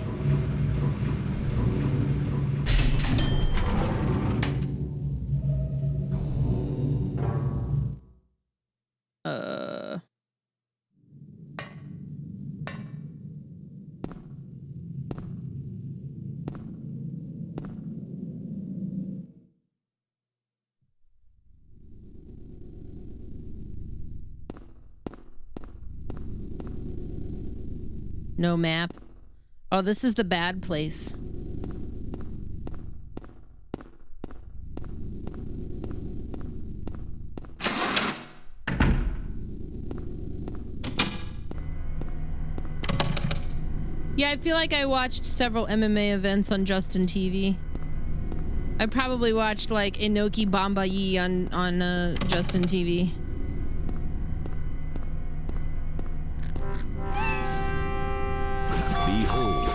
No map. Oh, this is the bad place. Yeah, I feel like I watched several MMA events on Justin TV. I probably watched like Inoki Bambayi on Justin TV. Behold,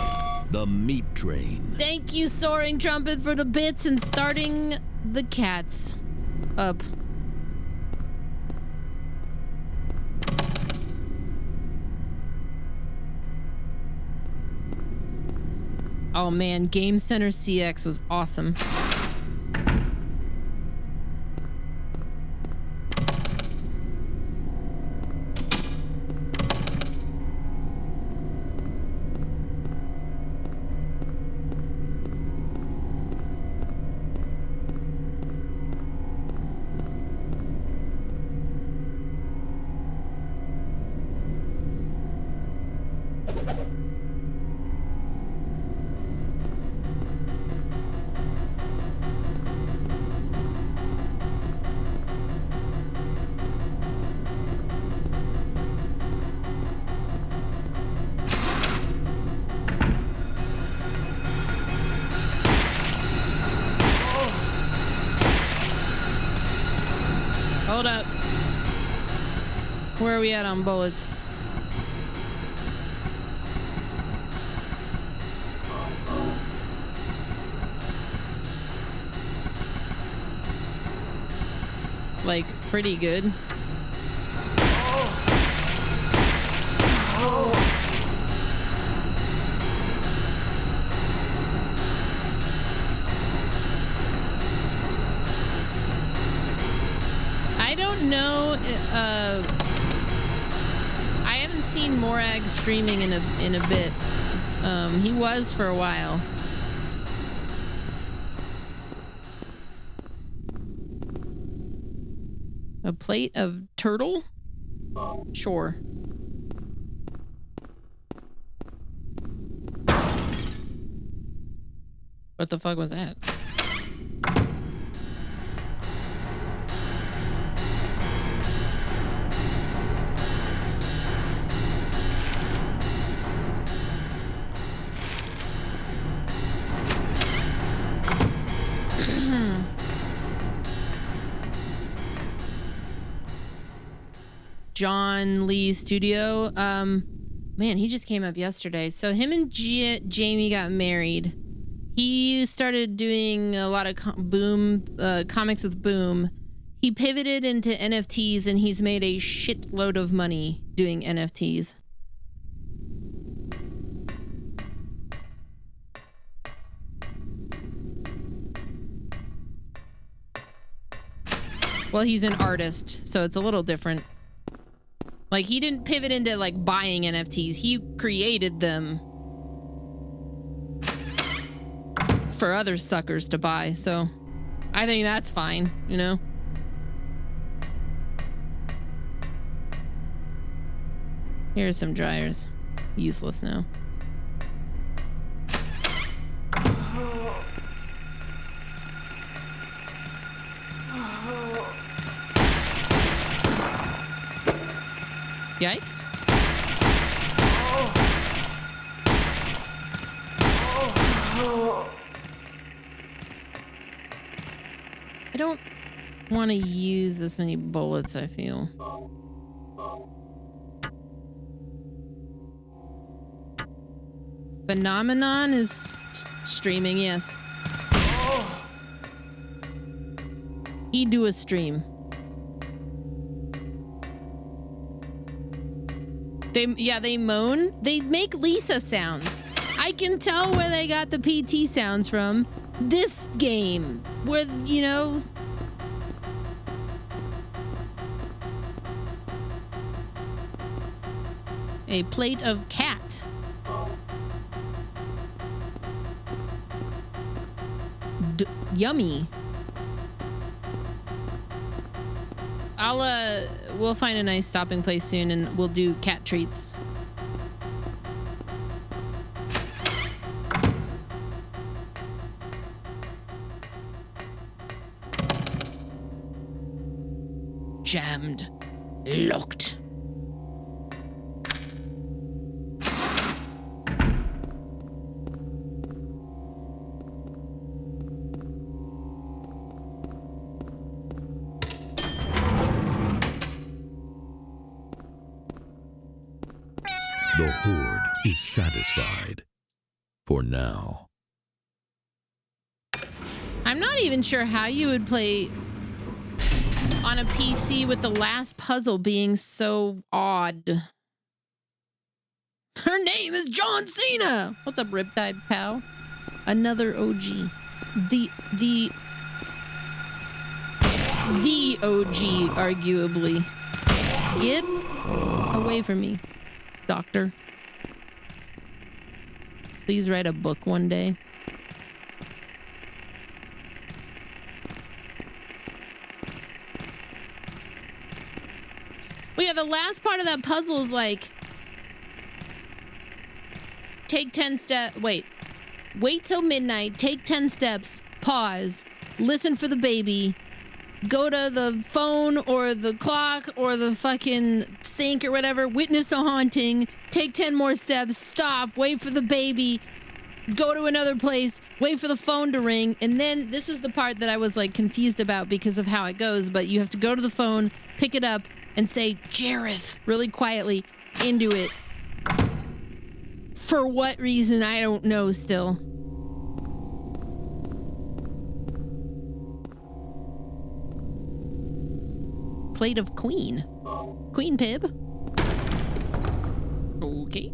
the meat train. Thank you, Soaring Trumpet, for the bits and starting the cats up. Oh man, Game Center CX was awesome. Hold up. Where are we at on bullets? Like, pretty good. I don't know. I haven't seen Morag streaming in a bit. He was for a while. A plate of turtle? Sure. What the fuck was that? John Lee Studio. Man, he just came up yesterday. So him and Jamie got married. He started doing a lot of comics with Boom. He pivoted into NFTs, and he's made a shitload of money doing NFTs. Well, he's an artist, so it's a little different. Like, he didn't pivot into, like, buying NFTs. He created them for other suckers to buy, so I think that's fine, you know? Here's some dryers. Useless now. Yikes. I don't want to use this many bullets, I feel. Phenomenon is streaming, yes. He do a stream. They moan. They make Lisa sounds. I can tell where they got the PT sounds from. This game, where, you know... A plate of cat. Yummy. We'll find a nice stopping place soon, and we'll do cat treats. Jammed. Locked. The Horde is satisfied. For now. I'm not even sure how you would play on a PC with the last puzzle being so odd. Her name is John Cena! What's up, Riptide pal? Another OG. The OG, arguably. Get away from me, doctor. Please write a book one day. Well, yeah, the last part of that puzzle is like, take 10 steps, wait till midnight, take 10 steps, pause, listen for the baby, go to the phone or the clock or the fucking sink or whatever, witness a haunting, take 10 more steps, stop, wait for the baby, go to another place, wait for the phone to ring, and then this is the part that I was like confused about because of how it goes, but you have to go to the phone, pick it up, and say Jareth really quietly into it. For what reason, I don't know still. Plate of Queen. Queen Pib. Okay.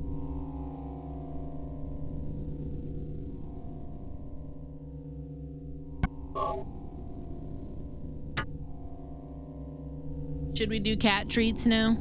Should we do cat treats now?